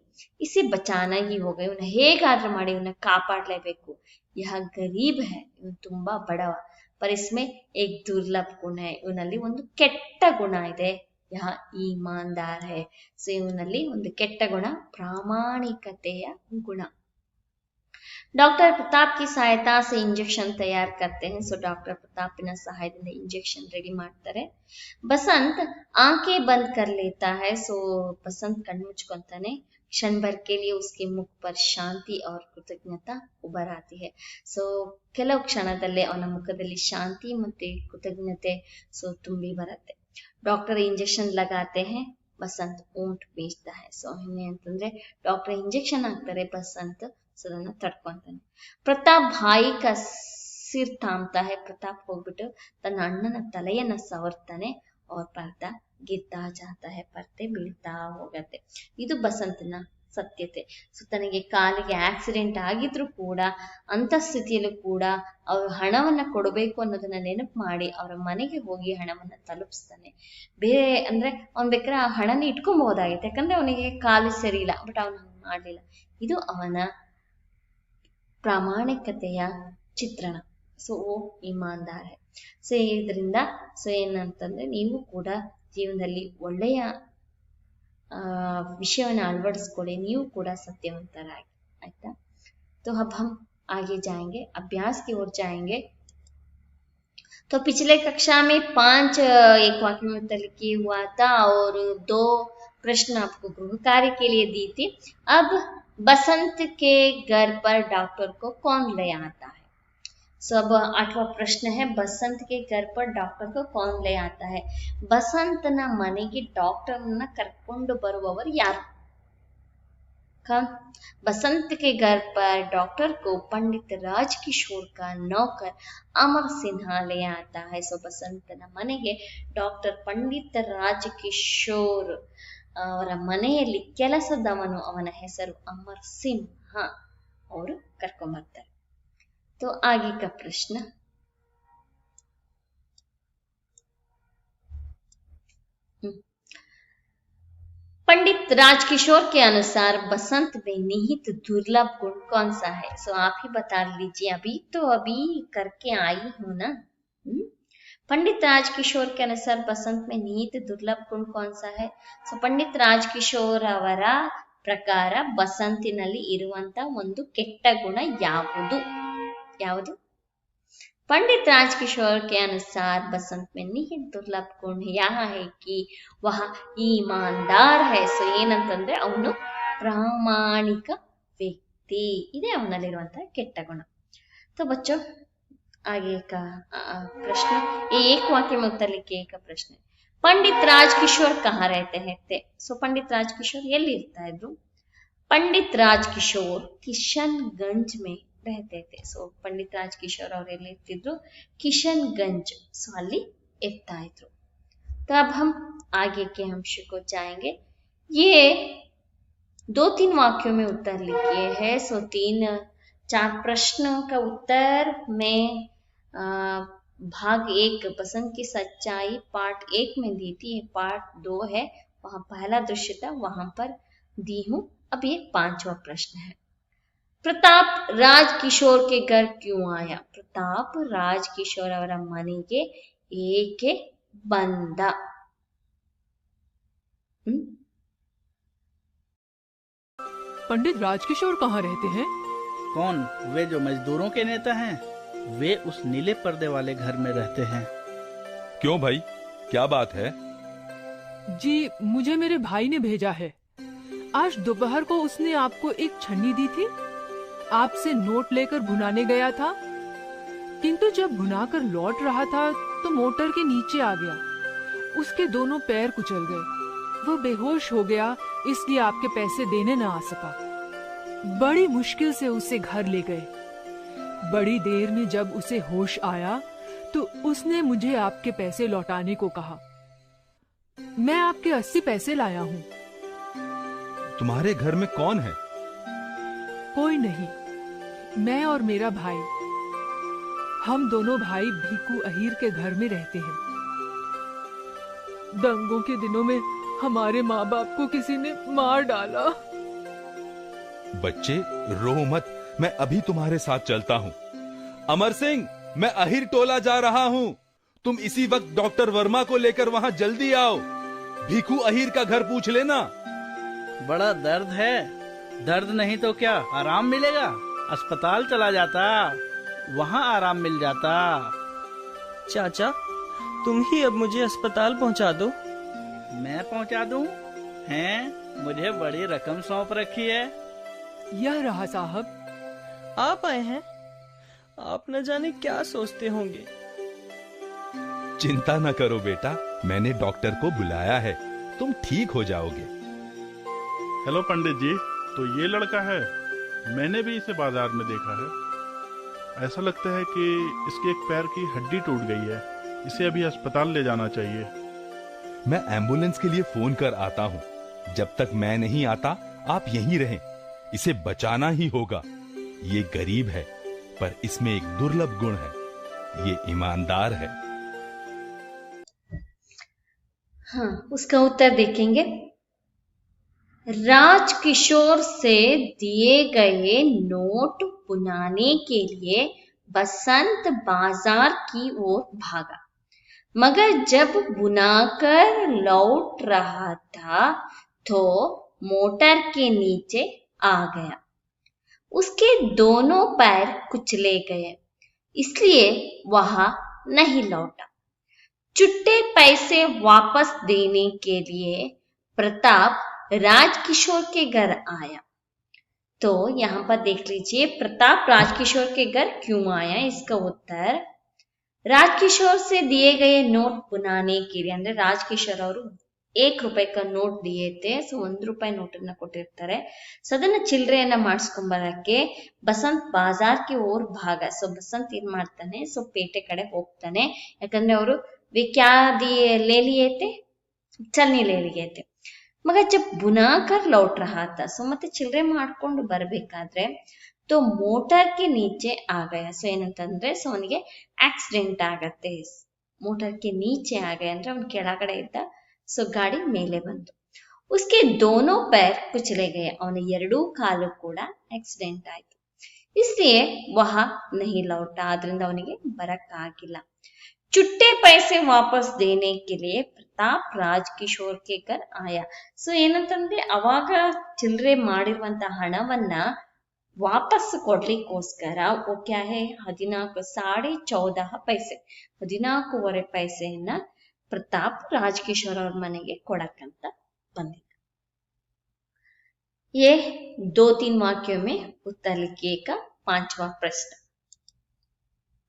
ಇಸಿ ಬಚಾನಾಗಿ ಹೋಗ, ಇವನ್ನ ಹೇಗಾದ್ರೂ ಮಾಡಿ ಇವನ್ನ ಕಾಪಾಡ್ಲೇಬೇಕು. ಯಹ ಗರೀಬ್ ಹೈ, ಇವನು ತುಂಬಾ ಬಡವ. ಪರ್ ಇಸ್ಮೆ ಏಕ್ ದುರ್ಲಭ ಗುಣ ಹೈ, ಇವನಲ್ಲಿ ಒಂದು ಕೆಟ್ಟ ಗುಣ ಇದೆ. ಯಹ ಈಮಾನ್ದಾರ್ ಹೈ, ಸೊ ಇವನಲ್ಲಿ ಒಂದು ಕೆಟ್ಟ ಗುಣ ಪ್ರಾಮಾಣಿಕತೆಯ ಗುಣ. डॉक्टर प्रताप की सहायता से इंजेक्शन तैयार करते हैं. सो डॉक्टर प्रतापिನ ಸಹಾಯದಿಂದ ಇಂಜೆಕ್ಷನ್ ರೆಡಿ ಮಾಡ್ತಾರೆ. बसंत आंखें बंद कर लेता है. सो बसंत कಣ್ಣು ಮುಚ್ಕೊಂತಾನೆ. क्षण भर के लिए उसके मुख पर शांति और कृतज्ञता उभर आती है. सो ಕೆಲವು ಕ್ಷಣದಲ್ಲೇ ಅವನ ಮುಖದಲ್ಲಿ ಶಾಂತಿ ಮತ್ತೆ ಕೃತಜ್ಞತೆ ಸೊ ತುಂಬಿ ಬರುತ್ತೆ. ಡಾಕ್ಟರ್ ಇಂಜೆಕ್ಷನ್ लगाते हैं, बसंत ऊंट बेचता है. ಸೊ ಅಂತಂದ್ರೆ ಡಾಕ್ಟರ್ ಇಂಜೆಕ್ಷನ್ ಹಾಕ್ತಾರೆ, ಬಸಂತ್ ಅದನ್ನ ತಡ್ಕೊಂತಾನೆ. ಪ್ರತಾಪ್ ಭಾಯಿ ಕ ಸಿರ್ ಥಾಮ್ತಾ ಹೈ, ಪ್ರತಾಪ್ ಹೋಗ್ಬಿಟ್ಟು ತನ್ನ ಅಣ್ಣನ ತಲೆಯನ್ನ ಸವರ್ತಾನೆ. ಅವ್ರ ಪರ್ದ ಗಿರ್ತಾ ಜಾತಾ ಹೈ, ಪರ್ದೆ ಬೀಳ್ತಾ ಹೋಗತ್ತೆ. ಇದು ಬಸಂತನ ಸತ್ಯತೆ. ಸೊ ತನಗೆ ಕಾಲಿಗೆ ಆಕ್ಸಿಡೆಂಟ್ ಆಗಿದ್ರು ಕೂಡ ಅಂತ ಸ್ಥಿತಿಯಲ್ಲೂ ಕೂಡ ಅವ್ರು ಹಣವನ್ನ ಕೊಡಬೇಕು ಅನ್ನೋದನ್ನ ನೆನಪು ಮಾಡಿ ಅವರ ಮನೆಗೆ ಹೋಗಿ ಹಣವನ್ನ ತಲುಪಿಸ್ತಾನೆ. ಬೇರೆ ಅಂದ್ರೆ ಅವ್ನ್ ಬೇಕಾದ್ರೆ ಆ ಹಣನ ಇಟ್ಕೊಬಹುದಾಗಿತ್ತು, ಯಾಕಂದ್ರೆ ಅವನಿಗೆ ಕಾಲು ಸರಿ ಇಲ್ಲ, ಬಟ್ ಅವನು ಹಂಗ್ ಮಾಡ್ಲಿಲ್ಲ. ಇದು ಅವನ ಪ್ರಾಮಾಣಿಕತೆಯ ಚಿತ್ರಣ. ಸೊ ಓ ಇಮಾನ್ದಾರ್ ಹೈ. ಸೊ ಇದರಿಂದ ಸೊ ಏನಂತಂದ್ರೆ ನೀವು ಕೂಡ ಜೀವನದಲ್ಲಿ ಒಳ್ಳೆಯ ವಿಷಯವನ್ನ ಅಳವಡಿಸ್ಕೊಳ್ಳಿ, ನೀವು ಕೂಡ ಸತ್ಯವಂತರಾಗಿ, ಆಯ್ತಾ. तो अब हम आगे जाएंगे, अभ्यास की ओर जाएंगे. तो पिछले कक्षा में 5 एक वाक्य में उत्तर लिखी हुआ था और 2 प्रश्न आपको गृह कार्य के लिए दी थी. अब बसंत के घर पर डॉक्टर को कौन ले आता है. सो अब 8वां प्रश्न है, बसंत के घर पर डॉक्टर को कौन ले आता है. ಬಸಂತನ ಮನೆಗೆ ಡಾಕ್ಟರ್ನ ಕರ್ಕೊಂಡು ಬರುವವರು ಯಾರು. बसंत के घर पर डॉक्टर को पंडित राजकिशोर का नौकर अमर सिन्हा ले आता है. सो बसंतನ ಮನೆಗೆ ಡಾಕ್ಟರ್ ಪಂಡಿತ್ ರಾಜಕಿಶೋರ್ ಅವರ ಮನೆಯಲ್ಲಿ ಕೆಲಸದವನು, ಅವನ ಹೆಸರು ಅಮರ್ ಸಿಂಹ, ಅವರು ಕರ್ಕೊಂಡ್ಬರ್ತಾರೆ. तो आगे का प्रश्न, पंडित राजकिशोर के अनुसार बसंत में निहित दुर्लभ गुण कौन सा है. सो आप ही बता लीजिए, अभी करके आई हूं ना. पंडित राजकिशोर के अनुसार बसंत में निहित दुर्लभ गुण कौन सा है. सो पंडित ರಾಜಕಿಶೋರ್ ಅವರ ಪ್ರಕಾರ ಬಸಂತಿನಲ್ಲಿ ಇರುವಂತ ಒಂದು ಕೆಟ್ಟ ಗುಣ ಯಾವುದು. पंडित राजकिशोर के अनुसार बसंत में निहित दुर्लभ गुण यह है कि वह ईमानदार है. ಸೊ ಏನಂತಂದ್ರೆ ಅವನು ಪ್ರಾಮಾಣಿಕ ವ್ಯಕ್ತಿ, ಇದೇ ಅವನಲ್ಲಿರುವಂತಹ ಕೆಟ್ಟ ಗುಣ. तो बच्चों आगे का प्रश्न, एक वाक्य में उत्तर लिखिए का प्रश्न. पंडित राजकिशोर कहाँ रहते हैं. ಸೊ पंडित राजकिशोर ಎಲ್ಲಿ ಇರ್ತಾ ಇದ್ರು. पंडित राजकिशोर किशनगंज में रहते थे. ಸೊ ಪಂಡಿತ್ ರಾಜಕಿಶೋರ್ ಅವರು ಎಲ್ಲಿ ಇರ್ತಿದ್ರು, ಕಿಶನ್ಗಂಜ್, ಸೊ ಅಲ್ಲಿ ಇರ್ತಾ ಇದ್ರು. तो अब हम आगे के अंश को जाएंगे। ये 2-3 वाक्यों में उत्तर लिखिए है। सो 3-4 प्रश्नों का उत्तर में भाग 1 बसंत की सच्चाई पार्ट 1 में दी थी। पार्ट 2 है, वहां पहला दृश्य था, वहां पर दी हूं। अब ये 5वां प्रश्न है। प्रताप राजकिशोर के घर क्यों आया? प्रताप राजकिशोर ಅವರ ಮನೆಗೆ ಏಕೆ ಬಂದ? पंडित राजकिशोर कहाँ रहते हैं? कौन? वे जो मजदूरों के नेता हैं, वे उस नीले पर्दे वाले घर में रहते हैं। क्यों भाई, क्या बात है? जी, मुझे मेरे भाई ने भेजा है। आज दोपहर को उसने आपको एक छन्नी दी थी। आपसे नोट लेकर भुनाने गया था, किंतु जब भुनाकर लौट रहा था तो मोटर के नीचे आ गया। उसके दोनों पैर कुचल गए। वो बेहोश हो गया, इसलिए आपके पैसे देने न आ सका। बड़ी मुश्किल से उसे घर ले गए। बड़ी देर में जब उसे होश आया तो उसने मुझे आपके पैसे लौटाने को कहा। मैं आपके 80 पैसे लाया हूँ। तुम्हारे घर में कौन है? कोई नहीं, मैं और मेरा भाई। हम दोनों भाई भीखू अहीर के घर में रहते हैं। दंगों के दिनों में हमारे माँ बाप को किसी ने मार डाला। बच्चे रो मत, मैं अभी तुम्हारे साथ चलता हूँ। अमर सिंह, मैं अहीर टोला जा रहा हूँ। तुम इसी वक्त डॉक्टर वर्मा को लेकर वहाँ जल्दी आओ। भीखू अहीर का घर पूछ लेना। बड़ा दर्द है। दर्द नहीं तो क्या आराम मिलेगा? अस्पताल चला जाता, वहाँ आराम मिल जाता। चाचा, तुम ही अब मुझे अस्पताल पहुँचा दो। मैं पहुँचा दूँ? हैं, मुझे बड़ी रकम सौंप रखी है। यह रहा साहब। आप आए हैं, आप न जाने क्या सोचते होंगे। चिंता न करो बेटा, मैंने डॉक्टर को बुलाया है, तुम ठीक हो जाओगे। हेलो पंडित जी, तो ये लड़का है? मैंने भी इसे बाजार में देखा है। ऐसा लगता है कि इसके एक पैर की हड्डी टूट गई है। इसे अभी अस्पताल ले जाना चाहिए। मैं एम्बुलेंस के लिए फोन कर आता हूँ। जब तक मैं नहीं आता आप यहीं रहें। इसे बचाना ही होगा। ये गरीब है, पर इसमें एक दुर्लभ गुण है, ये ईमानदार है। हाँ, उसका उत्तर देखेंगे। राजकिशोर से दिए गए नोट बुनाने के लिए बसंत बाजार की ओर भागा, मगर जब बुनाकर लौट रहा था तो मोटर के नीचे आ गया। उसके दोनों पैर कुचले गए, इसलिए वहां नहीं लौटा। छुट्टे पैसे वापस देने के लिए प्रताप राजकिशोर के घर आया। तो यहाँ पर देख लीजिए, प्रताप राजकिशोर के घर क्यों आया? इसका उत्तर, राजकिशोर से दिए गए नोट बुनाने के लिए, ಅಂದ್ರೆ ರಾಜಕಿಶೋರ್ ಅವರು ₹1 का ನೋಟ್ दिए थे. ಸೊ ₹1 ನೋಟನ್ನ ಕೊಟ್ಟಿರ್ತಾರೆ. ಸೊ ಅದನ್ನ ಚಿಲ್ಲರೆಯನ್ನ ಮಾಡಿಸ್ಕೊಂಬರಕ್ಕೆ ಬಸಂತ್ ಬಾಜಾರ್ಗೆ ಓರ್ ಭಾಗ. ಸೊ ಬಸಂತ್ ಏನ್ ಮಾಡ್ತಾನೆ, ಸೊ ಪೇಟೆ ಕಡೆ ಹೋಗ್ತಾನೆ. ಯಾಕಂದ್ರೆ ಅವರು क्या ले लिए थे, चलनी ले लिए थे. मगर जब बुनाकर लौट रहा था, सो ಮತ್ತೆ ಚಿಲ್ಲರೆ ಮಾಡ್ಕೊಂಡು ಬರಬೇಕಾದ್ರೆ तो मोटर के नीचे आ गया. सो ಏನಂತಂದ್ರೆ ಸೊ ಅವನಿಗೆ ಆಕ್ಸಿಡೆಂಟ್ ಆಗತ್ತೆ. मोटर के नीचे आ गया ಅಂದ್ರೆ ಅವನು ಕೆಳಗಡೆ ಇದ್ದ. ಸೊ ಗಾಡಿ ಮೇಲೆ ಬಂತು. उसके दोनों पैर कुचले गए. ಅವನ ಎರಡೂ ಕಾಲು ಕೂಡ ಆಕ್ಸಿಡೆಂಟ್ ಆಯ್ತು. इसलिए वह नहीं लौटा. ಆದ್ರಿಂದ ಅವನಿಗೆ ಬರಕ್ಕಾಗಿಲ್ಲ. छुट्टे पैसे वापस देने के लिए प्रताप राजकिशोर के घर आया. ಸೊ ಏನಂತಂದ್ರೆ ಅವಾಗ ಚಿಲ್ಲರೆ ಮಾಡಿರುವಂತ ಹಣವನ್ನ ವಾಪಸ್ ಕೊಡ್ಲಿಕ್ಕೋಸ್ಕರ क्या है 14.14 पैसे 14.25 पैसेಯನ್ನ प्रताप राजकिशोर ಅವ್ರ ಮನೆಗೆ ಕೊಡಕ್ಕಂತ ಬಂದಿದ್ದ. ये 2-3 वाक्यों में उत्तर लिखिए का 5वां प्रश्न.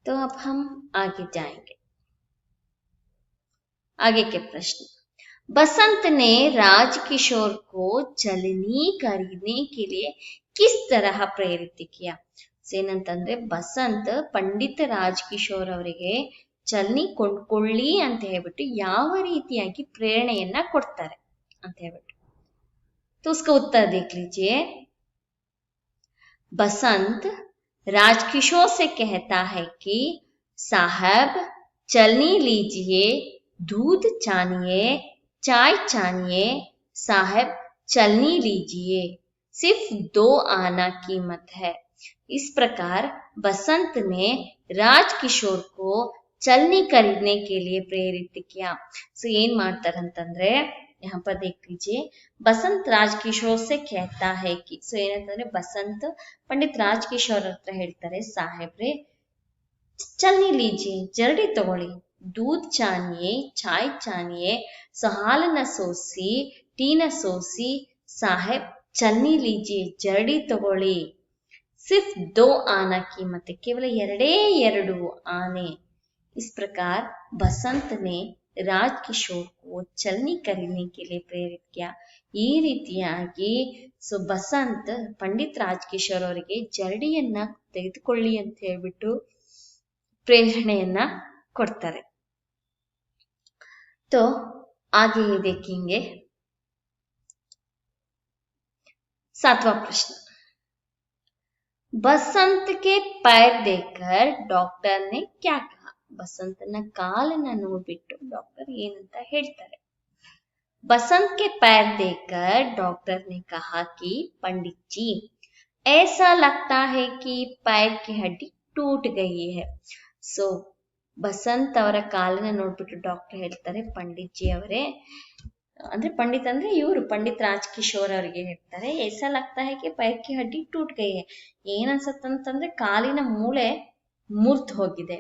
तो अब हम आगे जाएंगे. आगे के प्रश्न. बसंत ने राजकिशोर को चलनी खरीदने के लिए किस तरह प्रेरित किया. ಏನಂತಂದ್ರೆ ಬಸಂತ್ ಪಂಡಿತ ರಾಜಕಿಶೋರ್ ಅವರಿಗೆ ಚಲ್ನಿ ಕೊಂಡ್ಕೊಳ್ಳಿ ಅಂತ ಹೇಳ್ಬಿಟ್ಟು ಯಾವ ರೀತಿಯಾಗಿ ಪ್ರೇರಣೆಯನ್ನ ಕೊಡ್ತಾರೆ ಅಂತ ಹೇಳ್ಬಿಟ್ಟು. तो उसका उत्तर देख लीजिए. बसंत राजकिशोर से कहता है कि साहब चलनी लीजिए, दूध छानिए, चाय छानिए, साहब चलनी लीजिए, सिर्फ 2 आना कीमत है. इस प्रकार बसंत ने राजकिशोर को चलनी खरीदने के लिए प्रेरित किया. सो ಏನ್ ಮಾಡ್ತಾರಂತಂದ್ರೆ यहाँ पर देख लीजिए, बसंत राजकिशोर से कहता है कि, सो ಏನಂತಂದ್ರೆ ಬಸಂತ್ ಪಂಡಿತ್ ರಾಜಕಿಶೋರ್ ಹತ್ರ ಹೇಳ್ತಾರೆ, ಸಾಹೇಬ್ರೆ ಚಲ್ನಿ ಲೀಜಿಯೇ, ಜರಡಿ ತಗೊಳ್ಳಿ, दूध छानिए, चाय छानिए, ಸೊ ಹಾಲನ್ನ ಸೋಸಿ, ಟೀನ ಸೋಸಿ, ಸಾಹೇಬ್ ಚಲ್ನಿ ಲೀಜಿಯೇ, ಜರಡಿ ತಗೊಳ್ಳಿ, सिर्फ 2 आना कीमत, केवल 2 आने. इस प्रकार बसंत ने राजकिशोर को चलनी खरीदने के लिए प्रेरित किया. ಈ ರೀತಿಯಾಗಿ ಸೊ ಬಸಂತ್ ಪಂಡಿತ್ ರಾಜಕಿಶೋರ್ ಅವರಿಗೆ ಜರಡಿಯನ್ನ ತೆಗೆದುಕೊಳ್ಳಿ ಅಂತ ಹೇಳ್ಬಿಟ್ಟು ಪ್ರೇರಣೆಯನ್ನ ಕೊಡ್ತಾರೆ. तो आगे ये देखेंगे 7वां प्रश्न. बसंत के पैर देखकर डॉक्टर ने क्या कहा. ಬಸಂತನ ಕಾಲನ್ನ ನೋಡ್ಬಿಟ್ಟು ಡಾಕ್ಟರ್ ಏನಂತ ಹೇಳ್ತಾರೆ. बसंत के पैर देखकर डॉक्टर ने कहा कि पंडित जी ऐसा लगता है कि पैर की हड्डी टूट गई है. सो ಬಸಂತ್ ಅವರ ಕಾಲನ್ನ ನೋಡ್ಬಿಟ್ಟು ಡಾಕ್ಟರ್ ಹೇಳ್ತಾರೆ, ಪಂಡಿತ್ ಜಿ ಅವರೇ, ಅಂದ್ರೆ ಪಂಡಿತ್ ಅಂದ್ರೆ ಇವರು ಪಂಡಿತ್ ರಾಜಕಿಶೋರ್ ಅವರಿಗೆ ಹೇಳ್ತಾರೆ, ऐसा लगता है कि पैर की हड्डी टूट गई है. ಏನ್ ಅನ್ಸತ್ತಂತಂದ್ರೆ ಕಾಲಿನ ಮೂಳೆ ಮುರ್ದ್ ಹೋಗಿದೆ.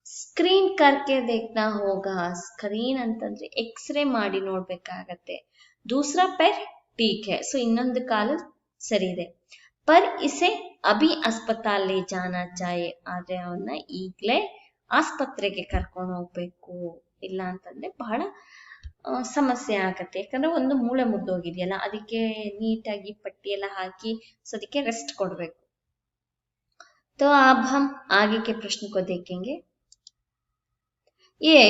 ಸ್ಕ್ರೀನ್ ಕರ್ಕೆ ದೇಖ್ನಾ ಹೋಗಾ. ಸ್ಕ್ರೀನ್ ಅಂತಂದ್ರೆ ಎಕ್ಸ್ರೇ ಮಾಡಿ ನೋಡ್ಬೇಕಾಗತ್ತೆ. दूसरा पैर ठीक है, ಸೊ ಇನ್ನೊಂದು ಕಾಲು ಸರಿ ಇದೆ. पर इसे अभी अस्पताल ले जाना चाहिए, ಆದ್ರೆ ಅವನ್ನ ಈಗ್ಲೇ ಆಸ್ಪತ್ರೆಗೆ ಕರ್ಕೊಂಡು ಹೋಗ್ಬೇಕು, ಇಲ್ಲ ಅಂತಂದ್ರೆ ಬಹಳ ಸಮಸ್ಯೆ ಆಗತ್ತೆ. ಯಾಕಂದ್ರೆ ಒಂದು ಮೂಳೆ ಮುರಿದೋಗಿದೆಯಲ್ಲ, ಅದಕ್ಕೆ ನೀಟಾಗಿ ಪಟ್ಟಿ ಎಲ್ಲ ಹಾಕಿ ಸೊ ಅದಕ್ಕೆ ರೆಸ್ಟ್ ಕೊಡ್ಬೇಕು. तो अब हम आगे के प्रश्न को देखेंगे. ये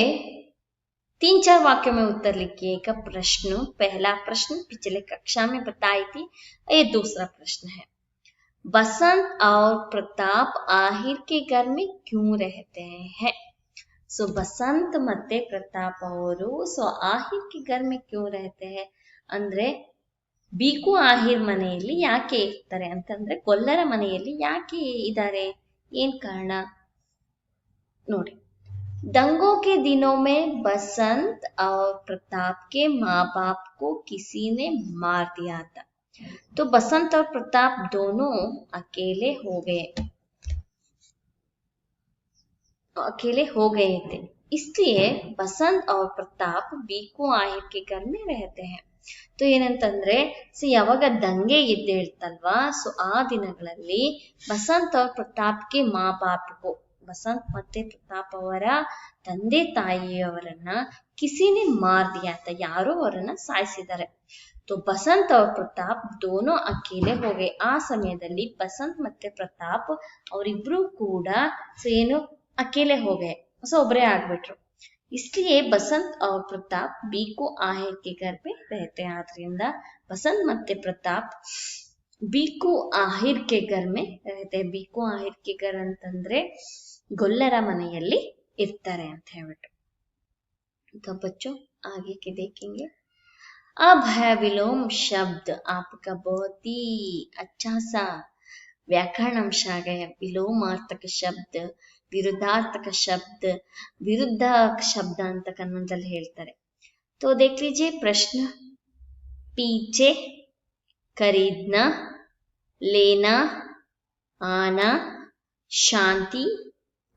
3-4 वाक्यों में उत्तर लिखिएगा. प्रश्न, पहला प्रश्न पिछले कक्षा में बताई थी, ये दूसरा प्रश्न है. बसंत और प्रताप आहिर के घर में क्यों रहते हैं. सो बसंत ಮತ್ತೆ ಪ್ರತಾಪ್ ಅವರು ಸೊ ಆಹಿರ್ ಕೆ ಘರ್ में क्यों रहते हैं ಅಂದ್ರೆ ಬೀಕು ಆಹಿರ್ ಮನೆಯಲ್ಲಿ ಯಾಕೆ ಇರ್ತಾರೆ ಅಂತಂದ್ರೆ ಗೊಲ್ಲರ ಮನೆಯಲ್ಲಿ ಯಾಕೆ ಇದ್ದಾರೆ, ಏನ್ ಕಾರಣ ನೋಡಿ. दंगों के दिनों में बसंत और प्रताप के माँ बाप को किसी ने मार दिया था. तो बसंत और प्रताप दोनों अकेले हो गए थे. इसलिए बसंत और प्रताप बीकू आहिर के घर में रहते हैं. तो ಏನಂತಂದ್ರೆ ಸೊ ಯಾವಾಗ ದಂಗೆ ಇದ್ದೇಳ್ತಲ್ವಾ, ಸೊ ಆ ದಿನಗಳಲ್ಲಿ ಬಸಂತ್ और प्रताप के माँ बाप को, ಬಸಂತ್ ಮತ್ತೆ ಪ್ರತಾಪ್ ಅವರ ತಂದೆ ತಾಯಿಯವರನ್ನ ಕಿಸಿನೇ ಮಾರ್ ದಿಯಾ ತಾ, ಯಾರೋ ಅವರನ್ನ ಸಾಯಿಸಿದ್ದಾರೆ. तो बसंत और प्रताप दोनों अकेले हो गए. ಆ ಸಮಯದಲ್ಲಿ ಬಸಂತ್ ಮತ್ತೆ ಪ್ರತಾಪ್ ಅವರಿಬ್ರು ಕೂಡ ಸೊ ಏನು ಅಕೇಲೆ हो गए, ಸೊ ಒಬ್ಬರೇ ಆಗ್ಬಿಟ್ರು. इसलिए बसंत और प्रताप बीको आहिर के घर में रहते हैं. ಆದ್ರಿಂದ ಬಸಂತ್ ಮತ್ತೆ ಪ್ರತಾಪ್ बीको आहिर के घर में रहते हैं. बीको आहिर के घर ಅಂತಂದ್ರೆ ಗೊಲ್ಲರ ಮನೆಯಲ್ಲಿ ಇರ್ತಾರೆ ಅಂತ ಹೇಳ್ಬಿಟ್ಟು. तो बच्चों आगे के देखेंगे. अब है विलोम शब्द. आपका बहुत ही अच्छा सा व्याकरण अंश आ गया. विलोमार्थक शब्द, विरुद्धार्थक शब्द, विरुद्ध शब्द ಅಂತ ಕನ್ನಡದಲ್ಲಿ ಹೇಳ್ತಾರೆ. तो देख लीजिए प्रश्न. पीछे, खरीदना, लेना, आना, शांति,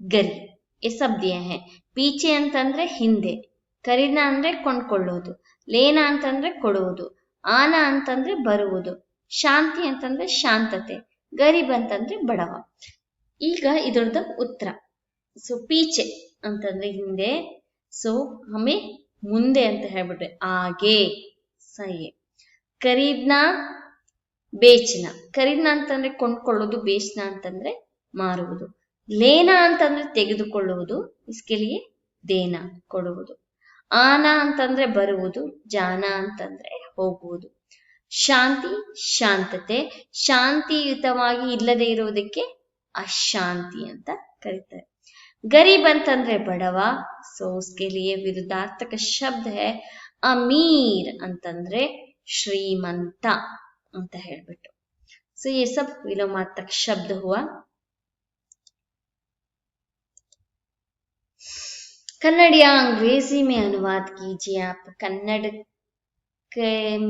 गरी, ये सब दिए हैं. पीछे ಅಂತಂದ್ರೆ ಹಿಂದೆ, ಖರೀದ್ನ ಅಂದ್ರೆ ಕೊಂಡ್ಕೊಳ್ಳೋದು, ಲೇನ ಅಂತಂದ್ರೆ ಕೊಡುವುದು, ಆನ ಅಂತಂದ್ರೆ ಬರುವುದು, ಶಾಂತಿ ಅಂತಂದ್ರೆ ಶಾಂತತೆ, ಗರೀಬ್ ಅಂತಂದ್ರೆ ಬಡವ. ಈಗ ಇದರದ ಉತ್ತರ. ಸೊ ಪೀಚೆ ಅಂತಂದ್ರೆ ಹಿಂದೆ, ಸೊ ಹಮೆ ಮುಂದೆ ಅಂತ ಹೇಳ್ಬಿಟ್ರೆ ಆಗೆ ಸಹಿ. ಖರೀದ್ನ, ಬೇಚ್ನ, ಖರೀದ್ನ ಅಂತಂದ್ರೆ ಕೊಂಡ್ಕೊಳ್ಳೋದು, ಬೇಚ್ನ ಅಂತಂದ್ರೆ ಮಾರುವುದು, ಲೇನ ಅಂತಂದ್ರೆ ತೆಗೆದುಕೊಳ್ಳುವುದು, ಇಸ್ಕೆ ಲಿಯೆ ದೇನ ಕೊಡುವುದು. ಆನ ಅಂತಂದ್ರೆ ಬರುವುದು, ಜಾನ ಅಂತಂದ್ರೆ ಹೋಗುವುದು. ಶಾಂತಿ ಶಾಂತತೆ, ಶಾಂತಿಯುತವಾಗಿ ಇಲ್ಲದೆ ಇರುವುದಕ್ಕೆ ಅಶಾಂತಿ ಅಂತ ಕರೀತಾರೆ. ಗರೀಬ್ ಅಂತಂದ್ರೆ ಬಡವ, सो उसके लिए विरुद्धार्थक शब्द है अमीर ಅಂತಂದ್ರೆ ಶ್ರೀಮಂತ ಅಂತ ಹೇಳ್ಬಿಟ್ಟು. सो ये सब विलोमार्थक शब्द हुआ. कन्नड़ या अंग्रेजी में अनुवाद कीजिए. आप कन्नड़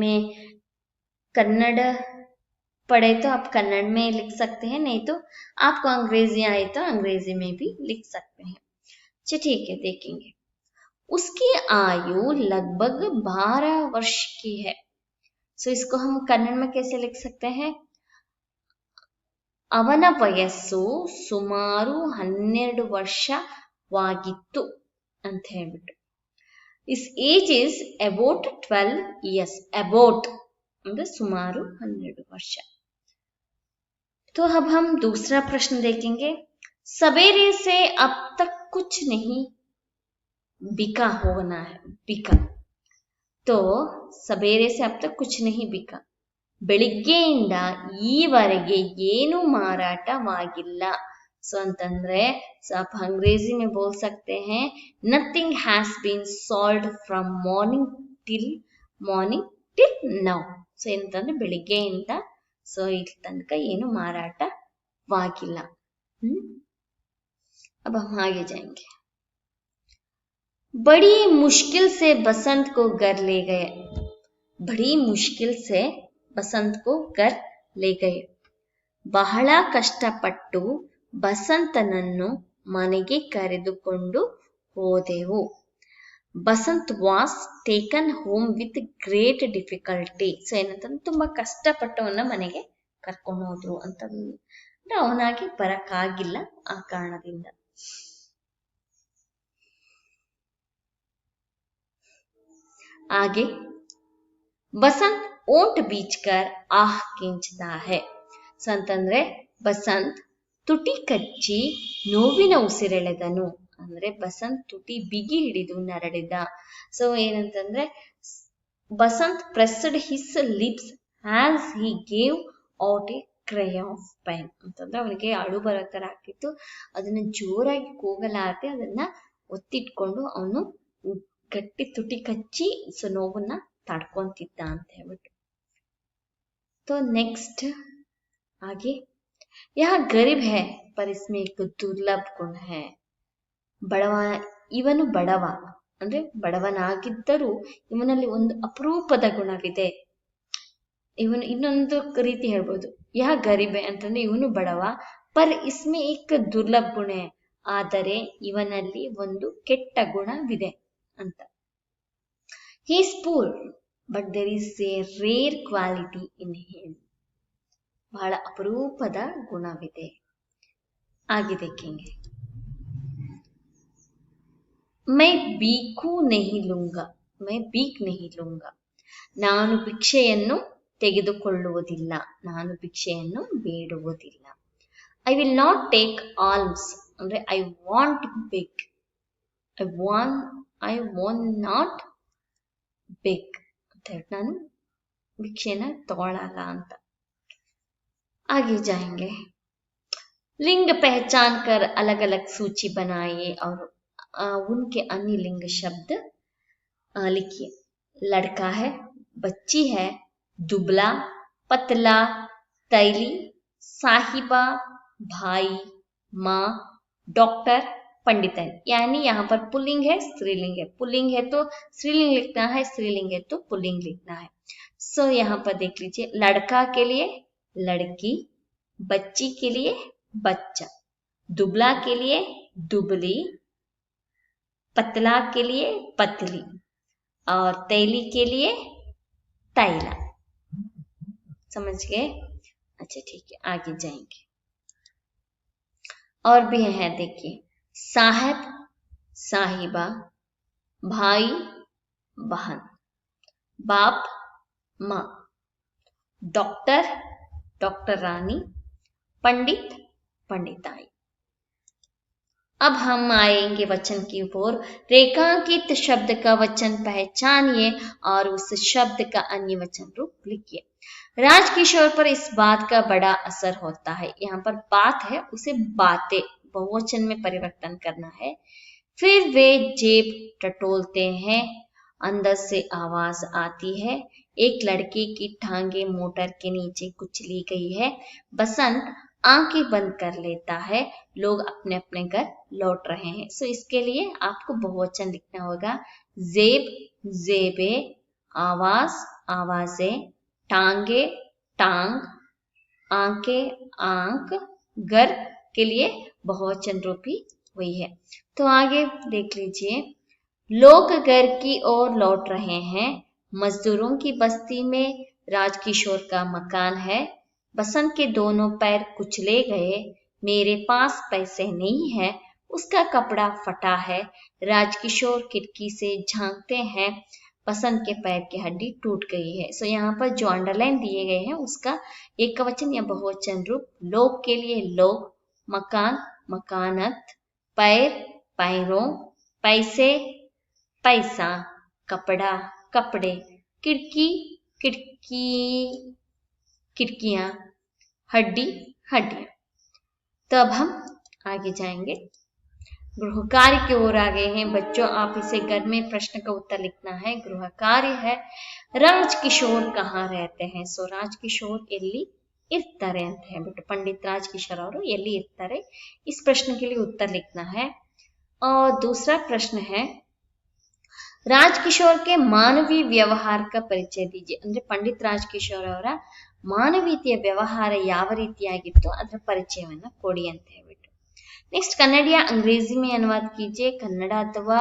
में कन्नड़ पढ़े तो आप कन्नड़ में लिख सकते हैं, नहीं तो आपको अंग्रेजी आए तो अंग्रेजी में भी लिख सकते हैं. अच्छा ठीक है, देखेंगे. उसकी आयु लगभग 12 वर्ष की है. सो इसको हम कन्नड़ में कैसे लिख सकते हैं? ಅವನ ವಯಸ್ಸು ಸುಮಾರು 12 ವರ್ಷವಾಗಿತ್ತು ಅಂತ ಹೇಳ್ಬಿಟ್ಟು. Is age is about 12 years. About ಅಂದ್ರೆ ಸುಮಾರು 12 ವರ್ಷ. तो अब हम दूसरा प्रश्न देखेंगे. सवेरे से अब तक कुछ नहीं बिका होना है. बिका तो सवेरे से अब तक कुछ नहीं बिका. ಬೆಳಿಗ್ಗೆಯಿಂದ ಈವರೆಗೆ ಏನು ಮಾರಾಟವಾಗಿಲ್ಲ. ಸೊ ಅಂತಂದ್ರೆ आप अंग्रेजी में बोल सकते हैं nothing has been sold from morning till now. So ಏನಂತಂದ್ರೆ ಬೆಳಿಗ್ಗೆಯಿಂದ ಸೊ ಇಲ್ಲಿ ತನಕ ಏನು ಮಾರಾಟವಾಗಿಲ್ಲ. अब हम आगे जाएंगे. बड़ी मुश्किल से बसंत को घर ले गए. बड़ी मुश्किल से ಬಸಂತ್ ಕೋ ಗರ್ ಲೇ ಗಯೆ. ಬಹಳ ಕಷ್ಟಪಟ್ಟು ಬಸಂತನನ್ನು ಮನೆಗೆ ಕರೆದುಕೊಂಡು ಹೋದೆವು. Basant was taken home with great difficulty. So ಏನಂತಂದ್ರೆ ತುಂಬಾ ಕಷ್ಟಪಟ್ಟು ಅವನ್ನ ಮನೆಗೆ ಕರ್ಕೊಂಡು ಹೋದ್ರು ಅಂತಂದ್ರೆ ಅವನಾಗಿ ಬರಕ್ಕಾಗಿಲ್ಲ ಆ ಕಾರಣದಿಂದ. ಹಾಗೆ ಬಸಂತ್ ಓಂಟ್ ಬೀಚ್ಕರ್ ಆಹ್ ಕಿಂಚ್ತಾ ಹೈ. ಸೊ ಅಂತಂದ್ರೆ ಬಸಂತ್ ತುಟಿ ಕಚ್ಚಿ ನೋವಿನ ಉಸಿರೆಳೆದನು. ಅಂದ್ರೆ ಬಸಂತ್ ತುಟಿ ಬಿಗಿ ಹಿಡಿದು ನರಳಿದ. ಸೊ ಏನಂತಂದ್ರೆ Basant pressed his lips as he gave out a cry of pain. ಅಂತಂದ್ರೆ ಅವನಿಗೆ ಅಳು ಬರೋ ತರ ಆಗ್ತಿತ್ತು. ಅದನ್ನ ಜೋರಾಗಿ ಕೂಗಲಾರದೆ ಅದನ್ನ ಒತ್ತಿಟ್ಕೊಂಡು ಅವನು ಗಟ್ಟಿ ತುಟಿ ಕಚ್ಚಿ ಸೊ ನೋವನ್ನ ತಡ್ಕೊಂತಿದ್ದ ಅಂತ ಹೇಳ್ಬಿಟ್ಟು. तो नेक्स्ट आगे, यह गरीब है पर इसमें एक दुर्लभ गुण है. ಬಡವ, ಇವನು ಬಡವ ಅಂದ್ರೆ ಬಡವನಾಗಿದ್ದರೂ ಇವನಲ್ಲಿ ಒಂದು ಅಪರೂಪದ ಗುಣವಿದೆ. ಇವನು ಇನ್ನೊಂದು ರೀತಿ ಹೇಳ್ಬೋದು, ಯಹ ಗರೀಬ್ ಅಂತಂದ್ರೆ ಇವನು ಬಡವ, ಪರ್ ಇಸ್ಮೆ ಏಕ್ ದುರ್ಲಭ ಗುಣ, ಆದರೆ ಇವನಲ್ಲಿ ಒಂದು ಕೆಟ್ಟ ಗುಣವಿದೆ ಅಂತ. he is poor but there is a rare quality in him. ಬಹಳ ಅಪರೂಪದ ಗುಣವಿದೆ. ಆಗಿ देखेंगे. मैं भीखू नहीं लूंगा. मैं भीख नहीं लूंगा. ನಾನು ಭಿಕ್ಷೆಯನ್ನು ತೆಗೆದುಕೊಳ್ಳುವುದಿಲ್ಲ. ನಾನು ಭಿಕ್ಷೆಯನ್ನು ಬೇಡುವುದಿಲ್ಲ. I will not take alms ಅಂದ್ರೆ I want beg. I want not beg. ನಾನು ಭಿಕ್ಷೆನ ತಗೊಳ್ಳಲ್ಲ ಅಂತ. आगे जाएंगे. लिंग पहचान कर अलग अलग सूची बनाइए और उनके अन्य लिंग शब्द लिखिए. लड़का है, बच्ची है, दुबला, पतला, तैली, साहिबा, भाई, माँ, डॉक्टर, पंडितन. यानी यहाँ पर पुल्लिंग है, स्त्रीलिंग है. पुल्लिंग है तो स्त्रीलिंग लिखना है, स्त्रीलिंग है तो पुल्लिंग लिखना है. सो यहाँ पर देख लीजिए, लड़का के लिए लड़की, बच्ची के लिए बच्चा, दुबला के लिए दुबली, पतला के लिए पतली और तैली के लिए तैला. समझ गए? अच्छा ठीक है, आगे जाएंगे. और भी है, देखिए, साहब, साहिबा, भाई, बहन, बाप, माँ, डॉक्टर, डॉक्टर रानी, पंडित, पंडिताई. अब हम आएंगे वचन की ओर। रेखांकित शब्द का वचन पहचानिए और उस शब्द का अन्य वचन रूप लिखिए। राजकिशोर पर इस बात का बड़ा असर होता है। यहाँ पर बात है, उसे बातें बहुवचन में परिवर्तन करना है। फिर वे जेब टटोलते हैं, अंदर से आवाज आती है। एक लड़की की टांगे मोटर के नीचे कुचली गई है। बसंत आंखें बंद कर लेता है। लोग अपने अपने घर लौट रहे हैं। सो इसके लिए आपको बहुवचन लिखना होगा। जेब, जेबे, आवाज, आवाजें, टांगे, टांग, आंखें, आंख। घर के लिए बहुवचन रूपी वही है। तो आगे देख लीजिए। लोग घर की ओर लौट रहे हैं। मजदूरों की बस्ती में राजकिशोर का मकान है। बसंत के दोनों पैर कुचले गए। मेरे पास पैसे नहीं है। उसका कपड़ा फटा है। राजकिशोर खिड़की से झांकते हैं। बसंत के पैर की हड्डी टूट गई है। सो यहाँ पर जो अंडरलाइन दिए गए हैं उसका एक वचन या बहुवचन रूप। लोग के लिए लोग, मकान, मकानत, पैर, पैरों, पैसे, पैसा, कपड़ा, कपड़े, खिड़की, खिड़की, खिड़कियां, हड्डी, हड्डियां। तो अब हम आगे जाएंगे, गृह कार्य की ओर आ गए हैं। बच्चों, आप इसे घर में प्रश्न का उत्तर लिखना है। गृह कार्य है, राजकिशोर कहाँ रहते हैं? सो राजकिशोर एल्ली इर्तारे ಅಂತ ಹೇಳ್ಬಿಟ್ಟು पंडित राजकिशोर ಅವರು ಎಲ್ಲಿ ಇರ್ತಾರೆ, इस प्रश्न के लिए उत्तर लिखना है। और दूसरा प्रश्न है, ರಾಜಕಿಶೋರ್ के ಮಾನವೀಯ ವ್ಯವಹಾರ का ಪರಿಚಯ दीजिए। ಅಂದ್ರೆ पंडित ರಾಜಕಿಶೋರ್ ಅವರ ಮಾನವೀಯತೆಯ ವ್ಯವಹಾರ ಯಾವ ರೀತಿಯಾಗಿತ್ತು ಅದರ ಪರಿಚಯವನ್ನ ಕೊಡಿ ಅಂತ ಹೇಳ್ಬಿಟ್ಟು। ನೆಕ್ಸ್ಟ್, ಕನ್ನಡ ಅಂಗ್ರೇಜಿ में अनुवाद कीजिए। ಕನ್ನಡ ಅಥವಾ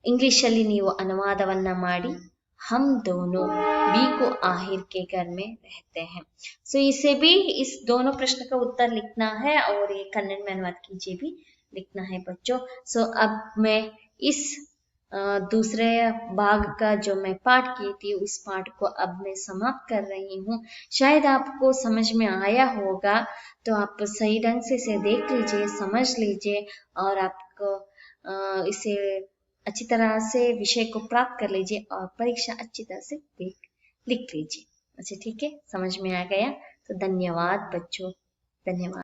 इंग्लिश ಅಲ್ಲಿ ನೀವು ಅನುವಾದವನ್ನ ಮಾಡಿ। हम दोनों बी को आहिर के घर में रहते हैं। सो इसे भी, इस दोनों प्रश्न का उत्तर लिखना है और ये कन्नड़ में अनुवाद कीजिए भी लिखना है बच्चों। सो अब मैं इस दूसरे भाग का जो मैं पाठ की थी उस पाठ को अब मैं समाप्त कर रही हूँ। शायद आपको समझ में आया होगा, तो आप सही ढंग से इसे देख लीजिए, समझ लीजिए और आपको इसे अच्छी तरह से विषय को प्राप्त कर लीजिए और परीक्षा अच्छी तरह से लिख लीजिए। अच्छा, ठीक है, समझ में आ गया? तो धन्यवाद बच्चों, धन्यवाद।